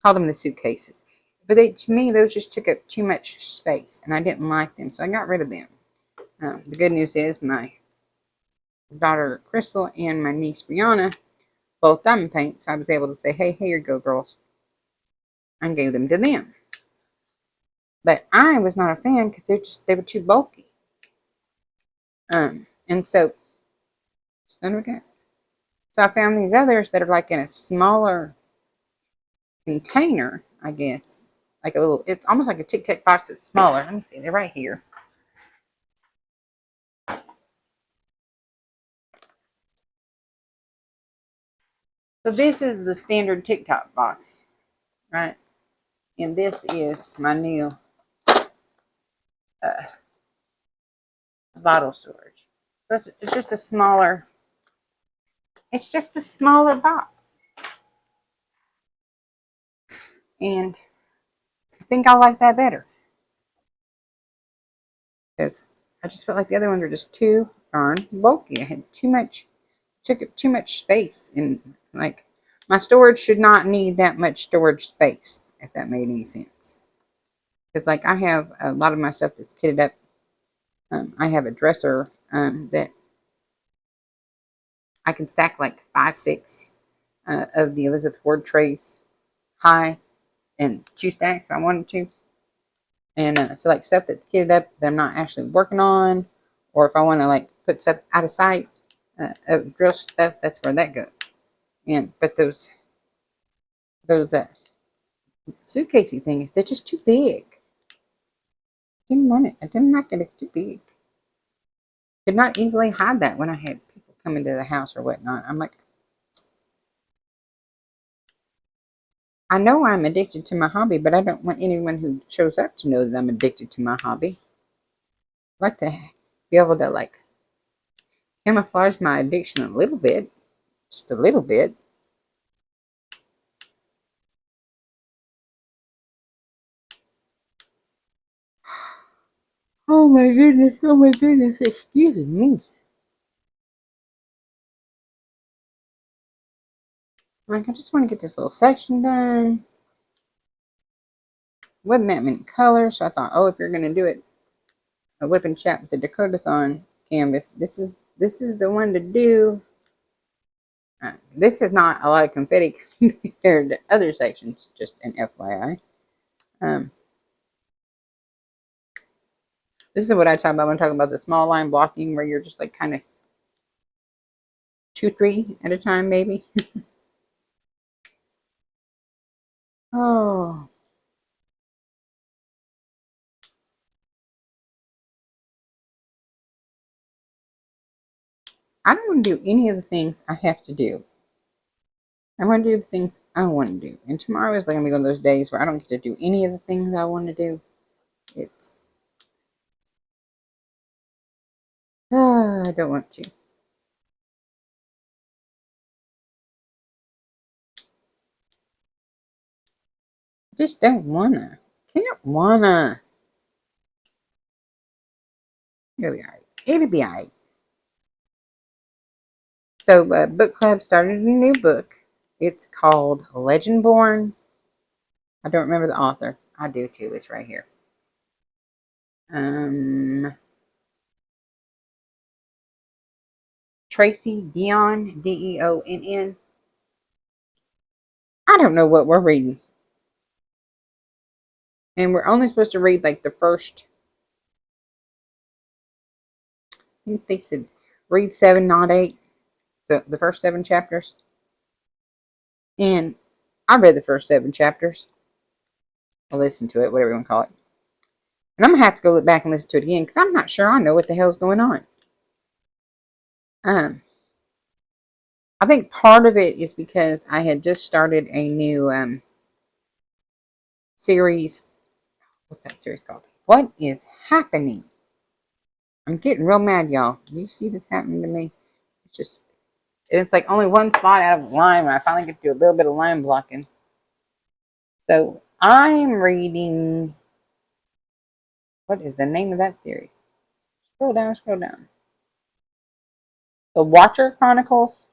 Called them the suitcases. But to me, those just took up too much space, and I didn't like them, so I got rid of them. The good news is my daughter Crystal and my niece Brianna both diamond paint, so I was able to say, hey, here you go, girls, and gave them to them. But I was not a fan because they were too bulky. And so, son of a gun. So I found these others that are like in a smaller container, I guess. Like it's almost like a Tic Tac box that's smaller. Let me see, they're right here. So this is the standard Tic Tac box, right? And this is my new bottle storage. So it's just a smaller, box. And I think I like that better. Because I just felt like the other ones were just too darn bulky. I had took up too much space. And like, my storage should not need that much storage space, if that made any sense. Because like, I have a lot of my stuff that's kitted up. I have a dresser that I can stack like 5, 6 of the Elizabeth Ward trays high and 2 stacks if I wanted to. And so like stuff that's kitted up that I'm not actually working on, or if I want to like put stuff out of sight, drill stuff, that's where that goes. But those suitcasey things, they're just too big. Didn't want it. I didn't like it. It's too big. Could not easily hide that when I had people come into the house or whatnot. I'm like, I know I'm addicted to my hobby, but I don't want anyone who shows up to know that I'm addicted to my hobby. I like to be able to like camouflage my addiction a little bit, just a little bit. Oh my goodness, excuse me. Like, I just want to get this little section done. Wasn't that many colors, so I thought, oh, if you're going to do it, a WIP and chat with the Dakotathon canvas, this is the one to do. This is not a lot of confetti compared to other sections, just an FYI. This is what I talk about when I talk about the small line blocking, where you're just like kind of 2, 3 at a time, maybe. Oh. I don't want to do any of the things I have to do. I want to do the things I want to do. And tomorrow is like going to be one of those days where I don't get to do any of the things I want to do. It's, I don't want to. Just don't wanna. Can't wanna. It'll be alright. It'll be alright. So, book club started a new book. It's called Legend Born. I don't remember the author. I do too. It's right here. Tracy Deonn, Deonn. I don't know what we're reading. And we're only supposed to read like the first, I think they said read 7, not 8. So the first 7 chapters. And I read the first 7 chapters. Or listen to it, whatever you want to call it. And I'm going to have to go look back and listen to it again because I'm not sure I know what the hell's going on. I think part of it is because I had just started a new series. What's that series called? What is happening? I'm getting real mad, y'all. Do you see this happening to me? It's like only one spot out of the line when I finally get to do a little bit of line blocking. So I'm reading, what is the name of that series? Scroll down, scroll down. The Watcher Chronicles.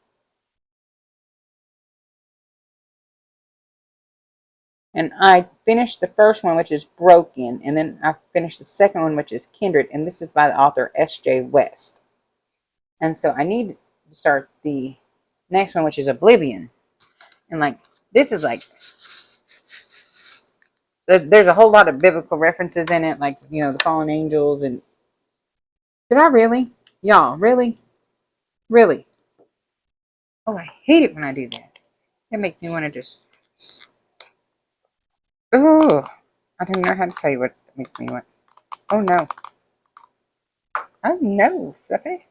And I finished the first one, which is Broken, and then I finished the second one, which is Kindred, and this is by the author S.J. West. And so I need to start the next one, which is Oblivion. And like, this is like, there's a whole lot of biblical references in it, like, you know, the fallen angels. And did I really? Y'all, really? Really? Oh, I hate it when I do that. It makes me want to just, oh, I don't know how to tell you what it makes me want. Oh no. Oh no, Fluffy.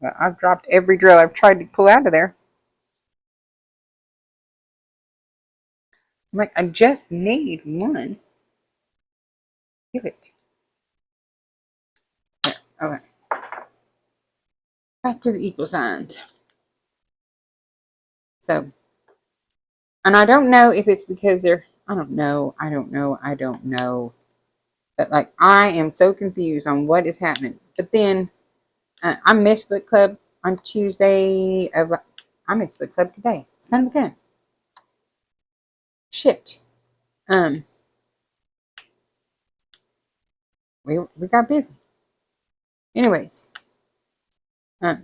Well, I've dropped every drill I've tried to pull out of there. I'm like, I just need one. Give it. There. Okay. Back to the equal signs. So, and I don't know if it's because they're, I don't know. But like, I am so confused on what is happening. But then, I missed book club on Tuesday. I missed book club today. Son of a gun. Shit. We got busy. Anyways,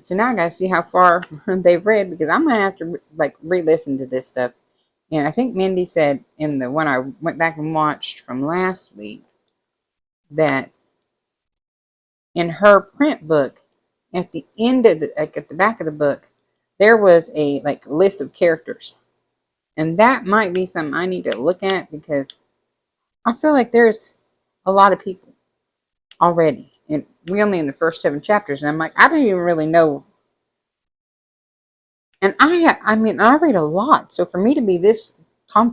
so now I gotta see how far they've read because I'm gonna have to like re-listen to this stuff. And I think Mindy said in the one I went back and watched from last week that in her print book, at the end of the like at the back of the book, there was a like list of characters, and that might be something I need to look at because I feel like there's a lot of people already, and we only in the first 7 chapters, and I'm like, I don't even really know. And I mean, I read a lot, so for me to be this I'm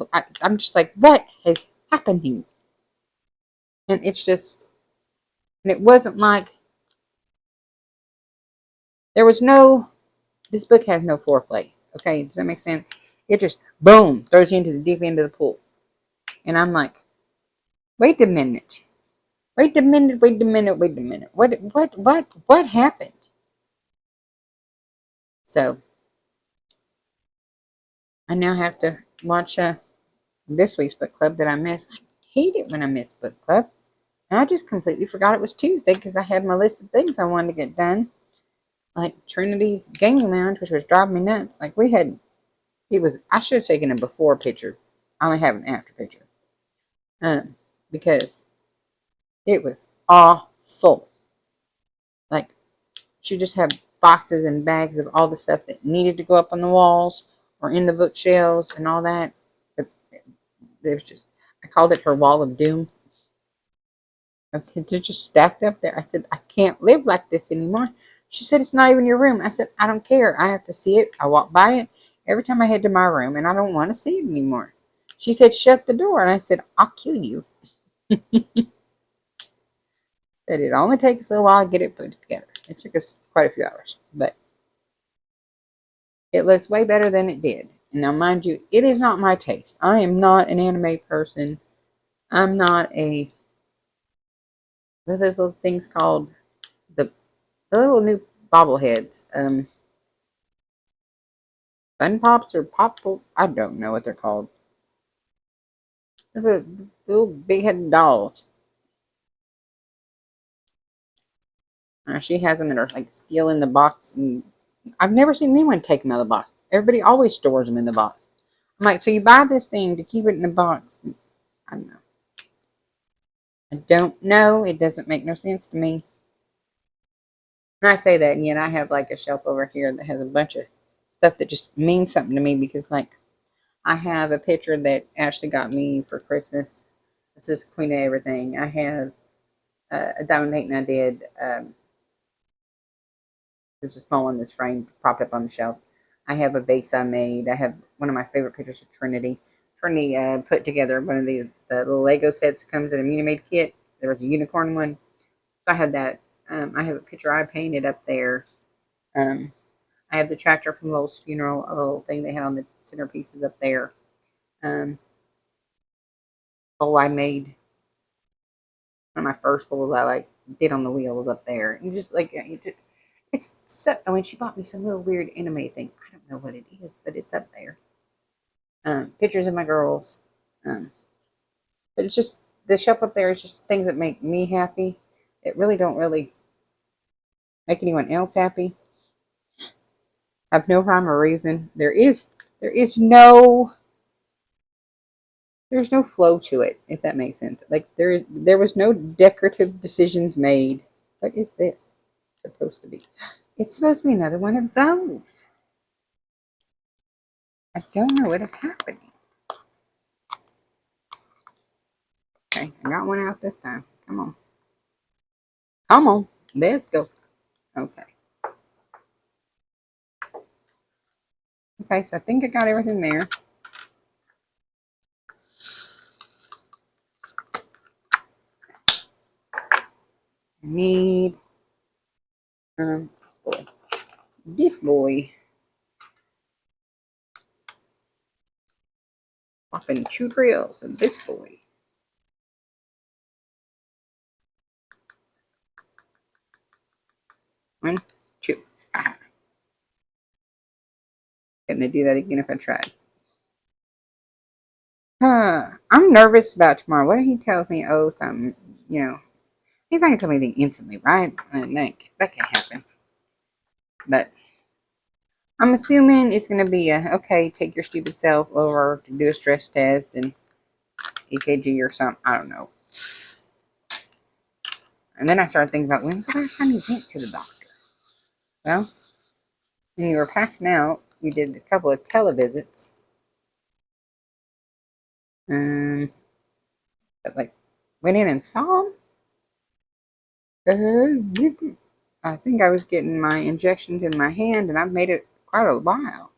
just like, what is happening? And it's just, and it wasn't like there was no. This book has no foreplay. Okay, does that make sense? It just boom throws you into the deep end of the pool, and I'm like, wait a minute, wait a minute, wait a minute, wait a minute. What happened? So I now have to watch this week's book club that I missed. I hate it when I miss book club. And I just completely forgot it was Tuesday because I had my list of things I wanted to get done. Like Trinity's Gaming Lounge, which was driving me nuts. Like I should have taken a before picture. I only have an after picture. Because it was awful. Like, she just had boxes and bags of all the stuff that needed to go up on the walls or in the bookshelves and all that. But it was just, I called it her wall of doom. They're just stacked up there. I said, I can't live like this anymore. She said, it's not even your room. I said, I don't care. I have to see it. I walk by it every time I head to my room, and I don't want to see it anymore. She said, shut the door. And I said, I'll kill you. Said it only takes a little while to get it put together. It took us quite a few hours, but it looks way better than it did. And now, mind you, it is not my taste. I am not an anime person. I'm not what are those little things called? The little new bobbleheads. Fun Pops or Pop? I don't know what they're called. They're the little big-headed dolls. She has them in her like steel in the box, and I've never seen anyone take them out of the box. Everybody always stores them in the box. I'm like, so you buy this thing to keep it in the box? I don't know. I don't know. It doesn't make no sense to me. And I say that, and yet I have like a shelf over here that has a bunch of stuff that just means something to me because, like, I have a picture that Ashley got me for Christmas. This is Queen of Everything. I have a diamond painting I did. There's a small one that's framed, propped up on the shelf. I have a vase I made. I have one of my favorite pictures of Trinity. Trinity put together one of the little Lego sets that comes in a Mini-Made kit. There was a unicorn one. So I had that. I have a picture I painted up there. Um, I have the tractor from Lowell's funeral, a little thing they had on the centerpieces up there. Bowl I made, one of my first bowls I like did on the wheels up there. And just like, it's so, I mean, she bought me some little weird anime thing. I don't know what it is, but it's up there. Pictures of my girls. Um, but it's just, the shelf up there is just things that make me happy. It really don't really make anyone else happy. I have no rhyme or reason. There is there's no flow to it, if that makes sense. Like there was no decorative decisions made. What is this supposed to be? It's supposed to be another one of those. I don't know what is happening. Okay, I got one out this time. Come on. Come on. Let's go. Okay. Okay, so I think I got everything there. I need this boy. This boy. Popping 2 drills and this boy. One, two. Ah. Couldn't do that again if I tried. I'm nervous about tomorrow. What if he tells me, oh, something, he's not going to tell me anything instantly, right? That can't happen. But I'm assuming it's going to be okay, take your stupid self over to do a stress test and EKG or something. I don't know. And then I started thinking about, when was the last time you went to the doctor? Well, when you were passing out, you did a couple of televisits. But like, went in and saw him. I think I was getting my injections in my hand, and I've made it quite a while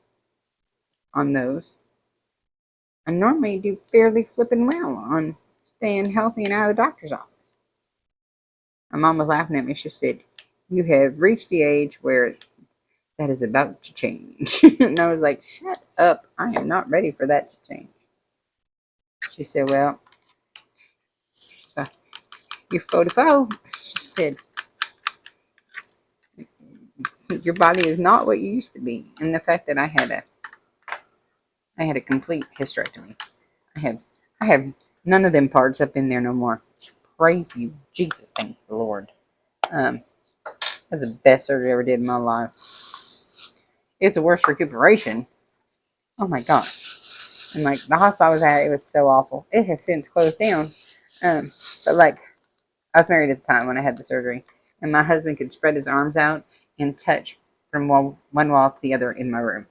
on those. I normally do fairly flipping well on staying healthy and out of the doctor's office. My mom was laughing at me. She said, "You have reached the age where that is about to change." And I was like, "Shut up. I am not ready for that to change." She said, "Well, so you're 44." She said, "Your body is not what you used to be." And the fact that I had a complete hysterectomy. I have none of them parts up in there no more. Praise you, Jesus, thank the Lord. That's the best surgery I ever did in my life. It's the worst recuperation. Oh my gosh. And like the hospital I was at, it was so awful. It has since closed down. But like, I was married at the time when I had the surgery, and my husband could spread his arms out and touch from one wall to the other in my room.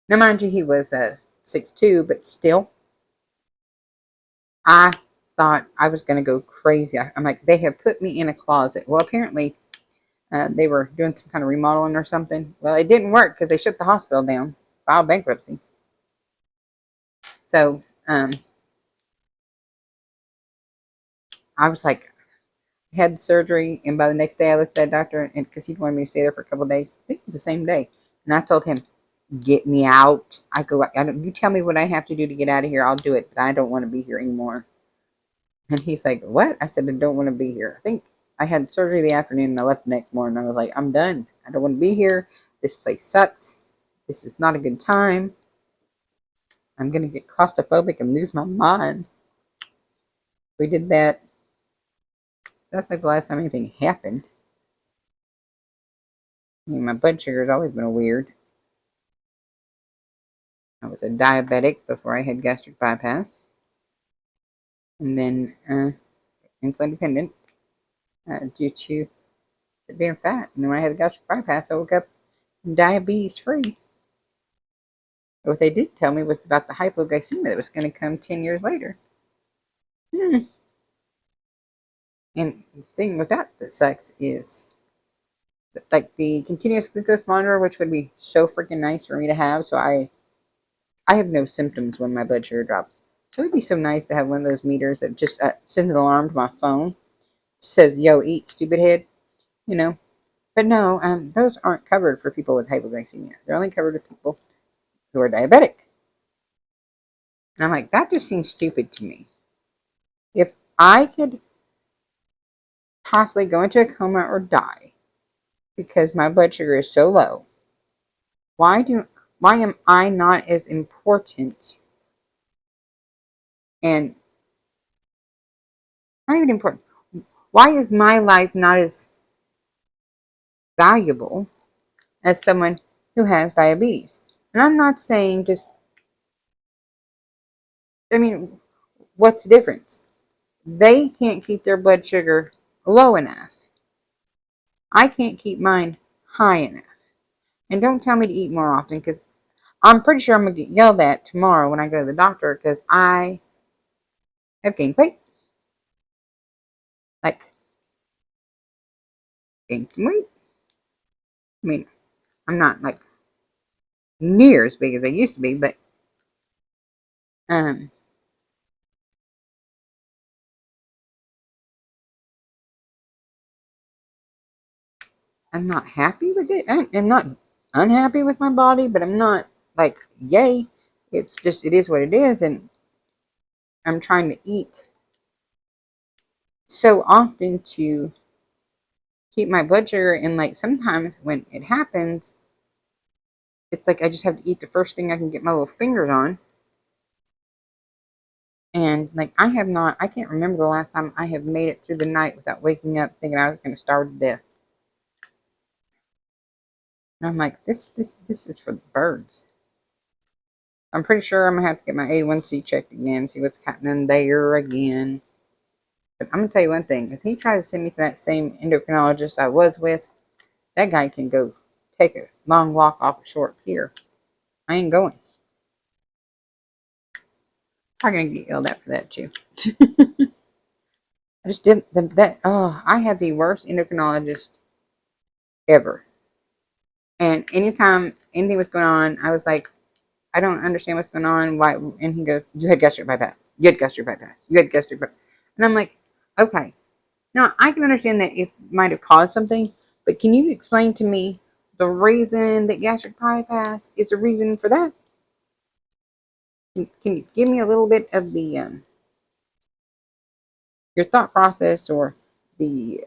Now, mind you, he was 6'2", but still, I thought I was going to go crazy. I'm like, they have put me in a closet. Well, apparently, they were doing some kind of remodeling or something. Well, it didn't work because they shut the hospital down, filed bankruptcy. So, I was like, I had the surgery, and by the next day, I looked at that doctor, and because he wanted me to stay there for a couple of days, I think it was the same day, and I told him, "Get me out." I go, you tell me what I have to do to get out of here, I'll do it, but I don't want to be here anymore. And he's like, "What?" I said, "I don't want to be here." I think I had surgery the afternoon, and I left the next morning. I was like, "I'm done. I don't want to be here. This place sucks. This is not a good time. I'm going to get claustrophobic and lose my mind." We did that. That's like the last time anything happened. I mean, my blood sugar has always been weird. I was a diabetic before I had gastric bypass, and then insulin dependent due to being fat. And then when I had the gastric bypass, I woke up diabetes free. What they did tell me was about the hypoglycemia that was going to come 10 years later. And the thing with that sucks is like the continuous glucose monitor, which would be so freaking nice for me to have. So I have no symptoms when my blood sugar drops. So it'd be so nice to have one of those meters that just sends an alarm to my phone. It says, yo, eat, stupid head, you know. But no, those aren't covered for people with hypoglycemia. They're only covered for people who are diabetic. And I'm like, that just seems stupid to me. If I could possibly go into a coma or die because my blood sugar is so low, why am I not as important and not even important? Why is my life not as valuable as someone who has diabetes? And I'm not saying just, I mean, what's the difference? They can't keep their blood sugar low enough. I can't keep mine high enough. And don't tell me to eat more often because I'm pretty sure I'm going to get yelled at tomorrow when I go to the doctor because I have gained weight. Like, gained some weight. I mean, I'm not like near as big as I used to be, but um, I'm not happy with it. I'm not unhappy with my body, but I'm not like, yay. It's just, it is what it is. And I'm trying to eat so often to keep my blood sugar. And like sometimes when it happens, it's like I just have to eat the first thing I can get my little fingers on. And like I can't remember the last time I have made it through the night without waking up thinking I was going to starve to death. And I'm like, this is for the birds. I'm pretty sure I'm gonna have to get my A1C checked again, see what's happening there again. But I'm gonna tell you one thing: if he tries to send me to that same endocrinologist I was with, that guy can go take a long walk off a short pier. I ain't going. I'm gonna get yelled at for that too. I just didn't. I had the worst endocrinologist ever. And anytime anything was going on, I was like, I don't understand what's going on. Why? And he goes, you had gastric bypass. You had gastric bypass. You had gastric bypass. And I'm like, okay. Now, I can understand that it might have caused something, but can you explain to me the reason that gastric bypass is the reason for that? Can you give me a little bit of the your thought process or the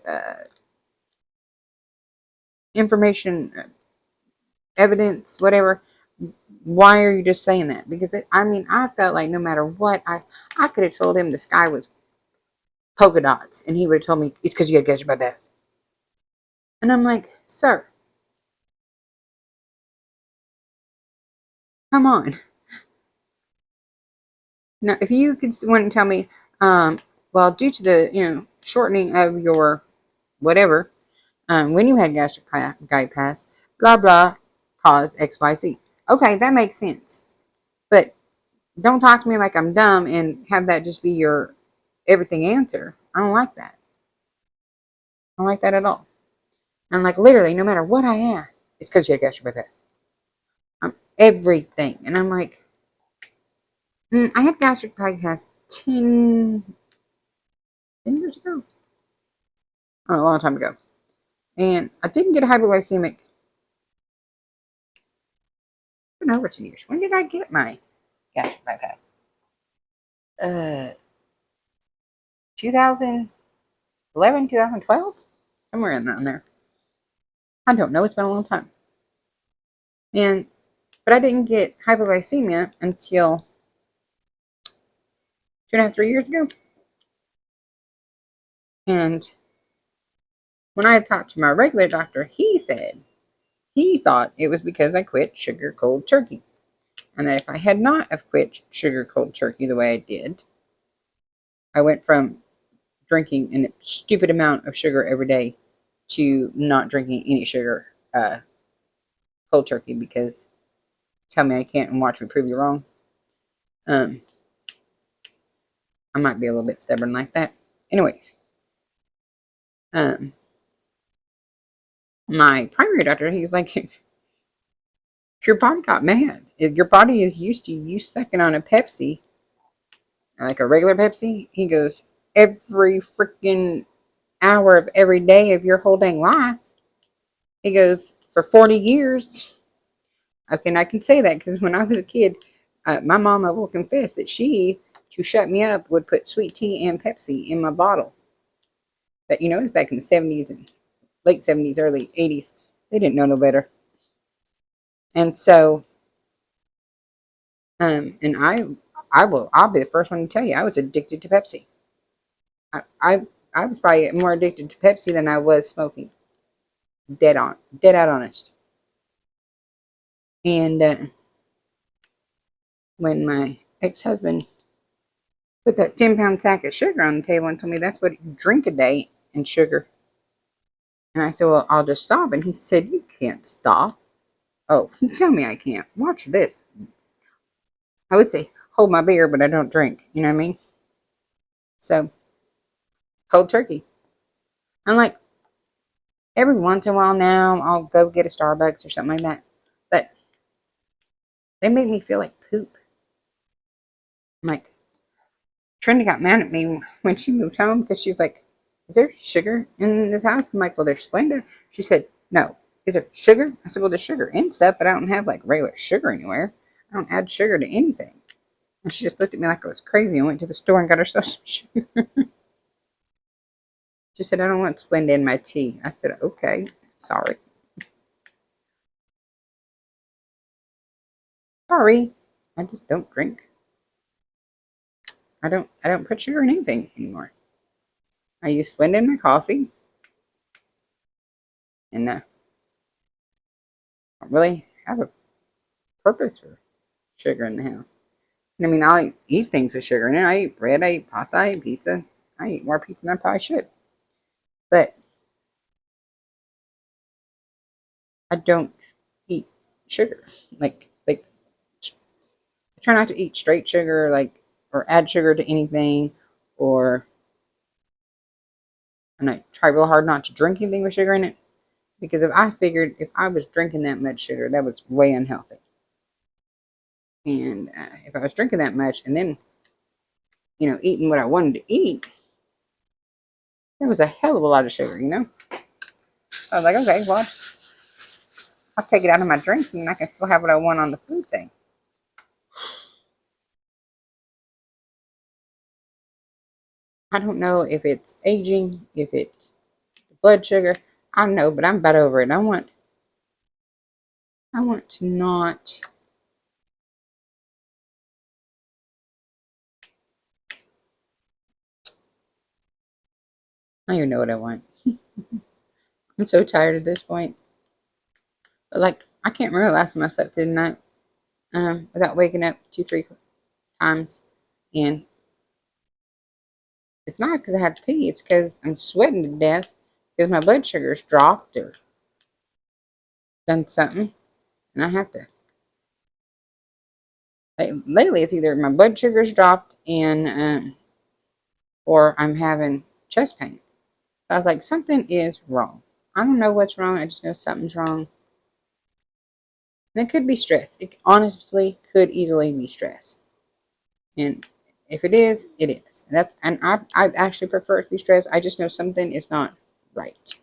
information, evidence, whatever? Why are you just saying that? Because I felt like no matter what, I could have told him the sky was polka dots, and he would have told me it's because you had gastric bypass. And I'm like, sir, come on. Now, if you could want to tell me, well, due to the shortening of your whatever, when you had gastric bypass, blah blah, caused X Y Z. Okay, that makes sense. But don't talk to me like I'm dumb and have that just be your everything answer. I don't like that. I don't like that at all. And like literally, no matter what I asked, it's because you had gastric bypass. Everything, and I'm like, I had gastric bypass 10 years ago. Oh, a long time ago. And I didn't get a hypoglycemic. It's been over 2 years. When did I get my gastric bypass? 2011, 2012? Somewhere in there. I don't know. It's been a long time. But I didn't get hypoglycemia until 2.5, 3 years ago. And when I had talked to my regular doctor, he said he thought it was because I quit sugar cold turkey. And that if I had not have quit sugar cold turkey the way I did, I went from drinking a stupid amount of sugar every day to not drinking any sugar cold turkey, because tell me I can't and watch me prove you wrong. I might be a little bit stubborn like that. Anyways, my primary doctor, he's like, your body got mad. If your body is used to you sucking on a Pepsi, like a regular Pepsi, he goes, every freaking hour of every day of your whole dang life. He goes, for 40 years. Okay, and I can say that because when I was a kid, my mama will confess that she, to shut me up, would put sweet tea and Pepsi in my bottle. But it was back in the 70s and late 70s, early 80s. They didn't know no better. And so, and I'll be the first one to tell you, I was addicted to Pepsi. I was probably more addicted to Pepsi than I was smoking. Dead out honest. And when my ex-husband put that 10-pound sack of sugar on the table and told me that's what you drink a day in sugar, and I said, well, I'll just stop. And he said, you can't stop. Oh, tell me I can't. Watch this. I would say hold my beer, but I don't drink. You know what I mean? So, cold turkey. I'm like, every once in a while now, I'll go get a Starbucks or something like that. But they make me feel like poop. I'm like, Trina got mad at me when she moved home because she's like, is there sugar in this house? I'm like, well, there's Splenda. She said, no. Is there sugar? I said, well, there's sugar in stuff, but I don't have like regular sugar anywhere. I don't add sugar to anything. And she just looked at me like I was crazy and went to the store and got herself some sugar. She said, I don't want Splenda in my tea. I said, okay, sorry. Sorry. I just don't drink. I don't put sugar in anything anymore. I use Splenda in my coffee. And I don't really have a purpose for sugar in the house. And I mean, I eat things with sugar in it. I eat bread, I eat pasta, I eat pizza. I eat more pizza than I probably should. But I don't eat sugar. Like I try not to eat straight sugar, or add sugar to anything, and I try real hard not to drink anything with sugar in it. Because if I was drinking that much sugar, that was way unhealthy. And if I was drinking that much and then, eating what I wanted to eat, that was a hell of a lot of sugar. I was like, okay, well, I'll take it out of my drinks and I can still have what I want on the food thing. I don't know if it's aging, if it's the blood sugar. I don't know, but I'm about over it. I want to not. I don't even know what I want. I'm so tired at this point. But I can't remember the last time I slept through the night without waking up 2, 3 times. And it's not because I had to pee. It's because I'm sweating to death because my blood sugar's dropped or done something. And I have to. Lately, it's either my blood sugar's dropped and or I'm having chest pains. So I was like, something is wrong. I don't know what's wrong. I just know something's wrong. And it could be stress. It honestly could easily be stress. And if it is, it is. I actually prefer it to be stress. I just know something is not right.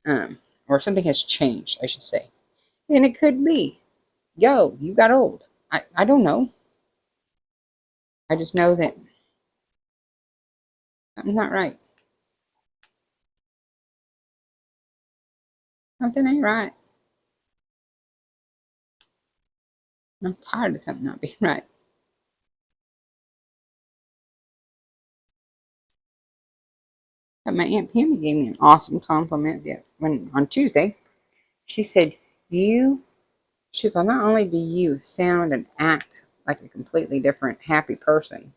Or something has changed, I should say. And it could be, yo, you got old. I don't know. I just know that something's not right. Something ain't right. I'm tired of something not being right. But my Aunt Pammy gave me an awesome compliment on Tuesday. She said, you She's like, not only do you sound and act like a completely different, happy person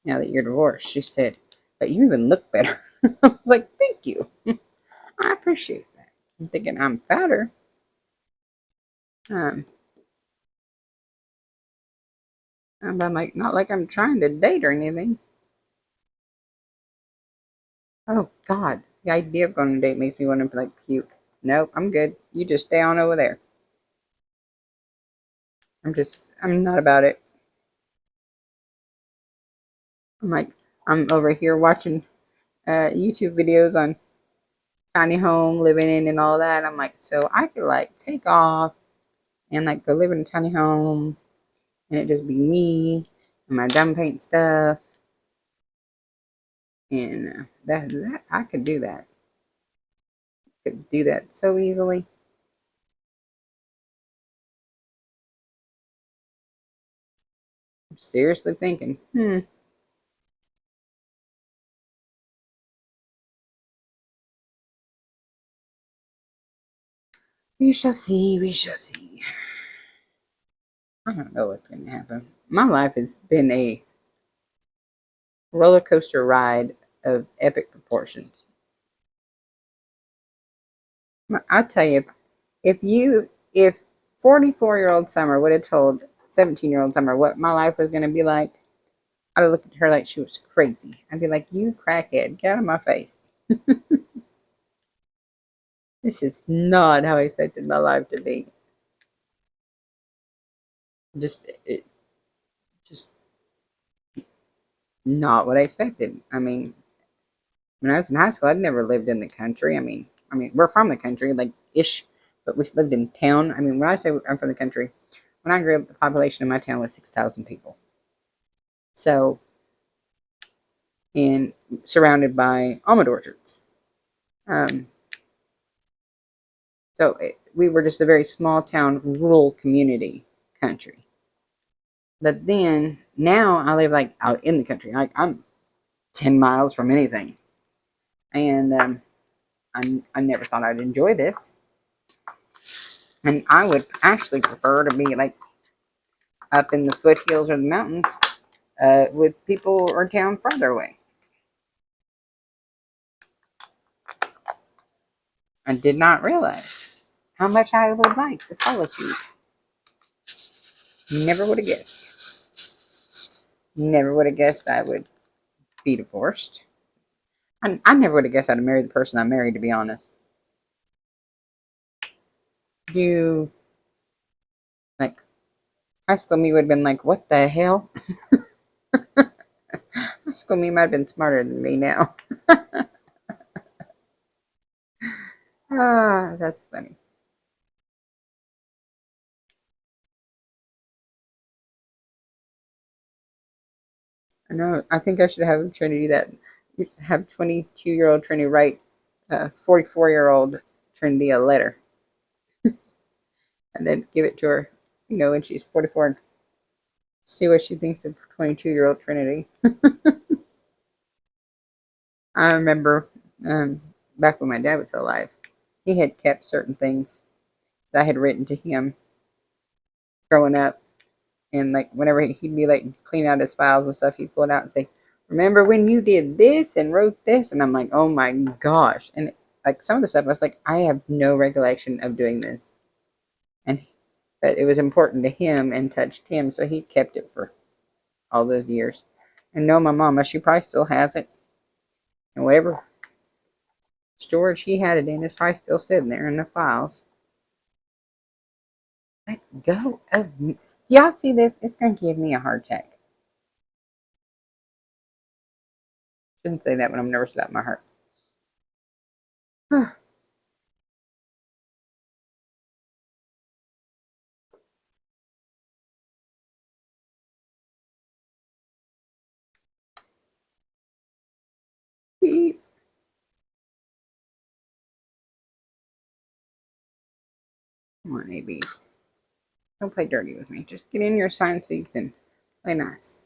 now that you're divorced, she said, but you even look better. I was like, thank you. I appreciate that. I'm thinking I'm fatter. Um, but I'm like, not like I'm trying to date or anything. Oh, God. The idea of going on a date makes me want to, like, puke. Nope, I'm good. You just stay on over there. I'm not about it. I'm like, I'm over here watching YouTube videos on tiny home living in and all that. I'm like, so I could like take off and like go live in a tiny home and it just be me and my dumb paint stuff and that I could do that. Could do that so easily. I'm seriously thinking, we shall see, we shall see. I don't know what's gonna happen. My life has been a roller coaster ride of epic proportions. I tell you, if 44-year-old Summer would have told 17-year-old Summer what my life was going to be like, I'd have looked at her like she was crazy. I'd be like, you crackhead, get out of my face. This is not how I expected my life to be. Just not what I expected. I mean, when I was in high school, I'd never lived in the country. I mean, we're from the country, like ish, but we lived in town. I mean, when I say I'm from the country, when I grew up, the population of my town was 6,000 people. So, and surrounded by almond orchards. Um, we were just a very small town, rural community country. But then now I live like out in the country. Like I'm 10 miles from anything. And I never thought I'd enjoy this. And I would actually prefer to be like up in the foothills or the mountains with people or town farther away. I did not realize how much I would like the solitude. Never would have guessed. Never would have guessed I would be divorced. I never would have guessed I'd have married the person I married, to be honest. You, like, high school me would have been like, what the hell? High school me might have been smarter than me now. Ah, that's funny. I know. I think I should have Trinity that have 22-year-old Trinity write 44-year-old Trinity a letter and then give it to her, when she's 44 and see what she thinks of 22-year-old Trinity. I remember back when my dad was alive, he had kept certain things that I had written to him growing up. And like whenever he'd be like cleaning out his files and stuff, he'd pull it out and say, remember when you did this and wrote this? And I'm like, oh my gosh. And like some of the stuff, I was like, I have no recollection of doing this. And but it was important to him and touched him, so he kept it for all those years. And no, my mama, she probably still has it. And whatever storage he had it in is probably still sitting there in the files. Let go of me. Y'all see this? It's gonna give me a heart attack. Shouldn't say that when I'm nervous about my heart. Beep. Come on, ABs. Don't play dirty with me. Just get in your assigned seats and play nice.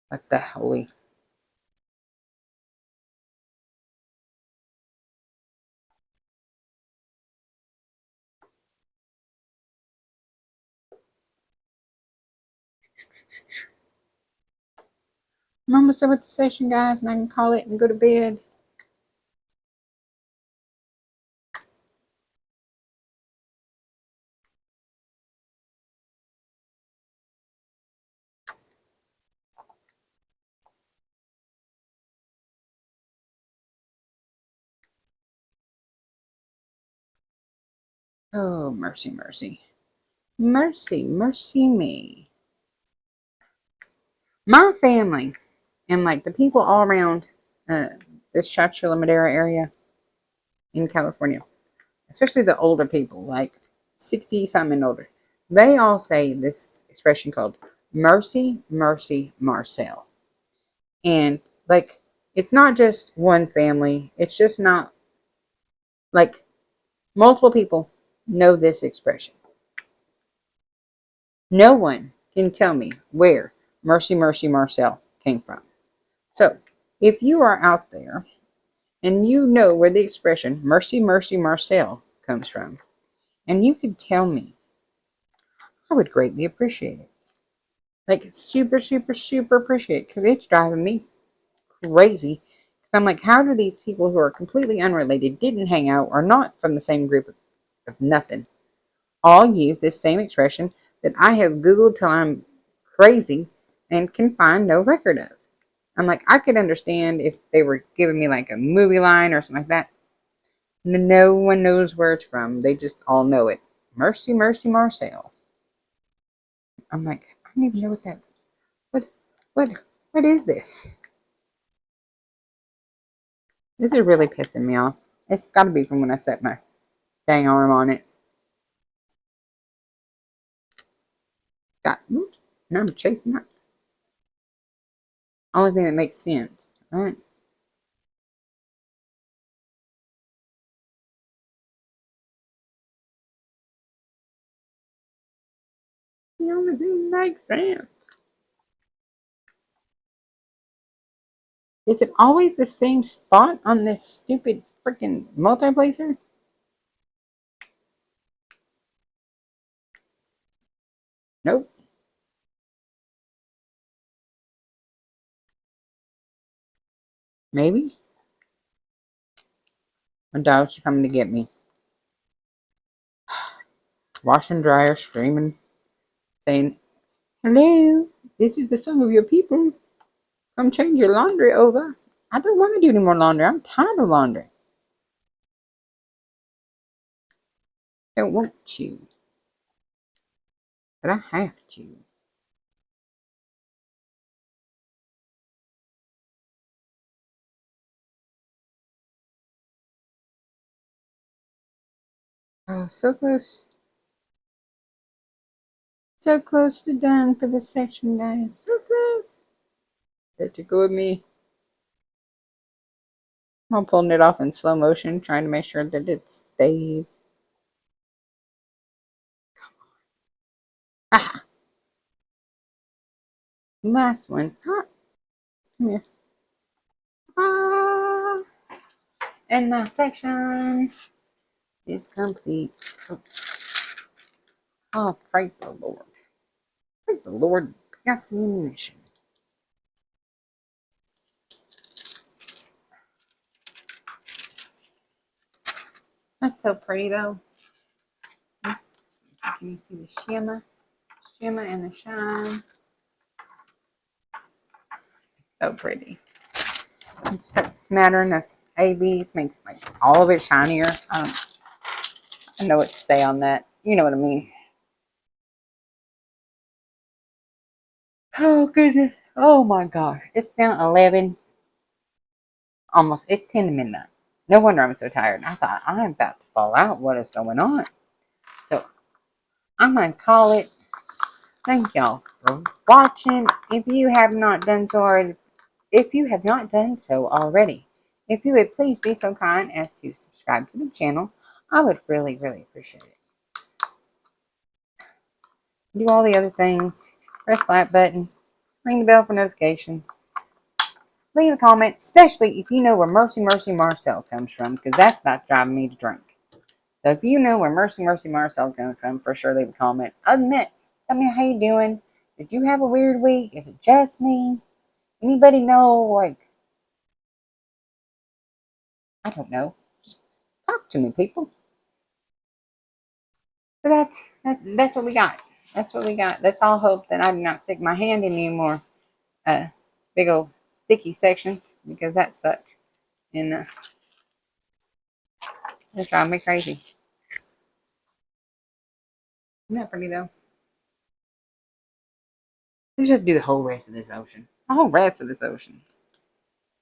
What the holy? I'm almost done with the session, guys, and I can call it and go to bed. Oh, mercy, mercy. Mercy, mercy me. My family and like the people all around this Chula Madera area in California, especially the older people, like 60 something and older, they all say this expression called mercy, mercy, Marcel. And like, it's not just one family, it's just not like multiple people know this expression. No one can tell me where mercy, mercy, Marcel came from. So if you are out there and you know where the expression mercy, mercy, Marcel comes from, and you could tell me, I would greatly appreciate it. Like, super, super, super appreciate it, because it's driving me crazy. Because I'm like, how do these people who are completely unrelated, didn't hang out, are not from the same group of nothing, all use this same expression that I have Googled till I'm crazy and can find no record of? I'm like, I could understand if they were giving me like a movie line or something like that. No one knows where it's from. They just all know it. Mercy, mercy, Marcel. I'm like, I don't even know what that. What, what, what is this? This is really pissing me off. It's got to be from when I set my dang arm on it. Got, and I'm chasing that. Only thing that makes sense, right? The only thing that makes sense. Is it always the same spot on this stupid freaking multiplacer? Nope. Maybe. My dogs are coming to get me. Wash and dryer streaming, saying, hello, this is the song of your people. Come change your laundry over. I don't want to do any more laundry. I'm tired of laundry. Don't want to, but I have to. Oh, so close. So close to done for this section, guys. So close. Let you go with me. I'm pulling it off in slow motion, trying to make sure that it stays. Ah, last one. Ah, come here. Ah, and my section is complete. Oh, praise the Lord. Praise the Lord. Pass the ammunition. That's so pretty, though. Can you see the shimmer and the shine? So pretty. Just that smattering of ABs makes like all of it shinier. I know what to say on that. You know what I mean. Oh goodness. Oh my God. It's now 11. Almost. It's 10 to midnight. No wonder I'm so tired. I thought I'm about to fall out. What is going on? So I'm going to call it. Thank y'all for watching. If you have not done so already, if you would please be so kind as to subscribe to the channel, I would really, really appreciate it. Do all the other things. Press the like button. Ring the bell for notifications. Leave a comment, especially if you know where Mercy Mercy Marcel comes from, because that's about driving me to drink. So if you know where Mercy Mercy Marcel comes from, for sure leave a comment. Other than that, tell me how you doing. Did you have a weird week? Is it just me? Anybody know? Like, I don't know. Just talk to me, people. But that's what we got. That's what we got. Let's all hope that I do not stick my hand in any more uh, big old sticky sections because that sucked. And that's driving me crazy. Isn't that pretty though? We just have to do the whole rest of this ocean. The whole rest of this ocean.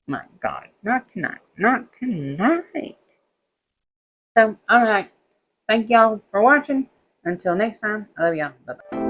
My God, not tonight. Not tonight. So, all right. Thank y'all for watching. Until next time, I love y'all. Bye bye.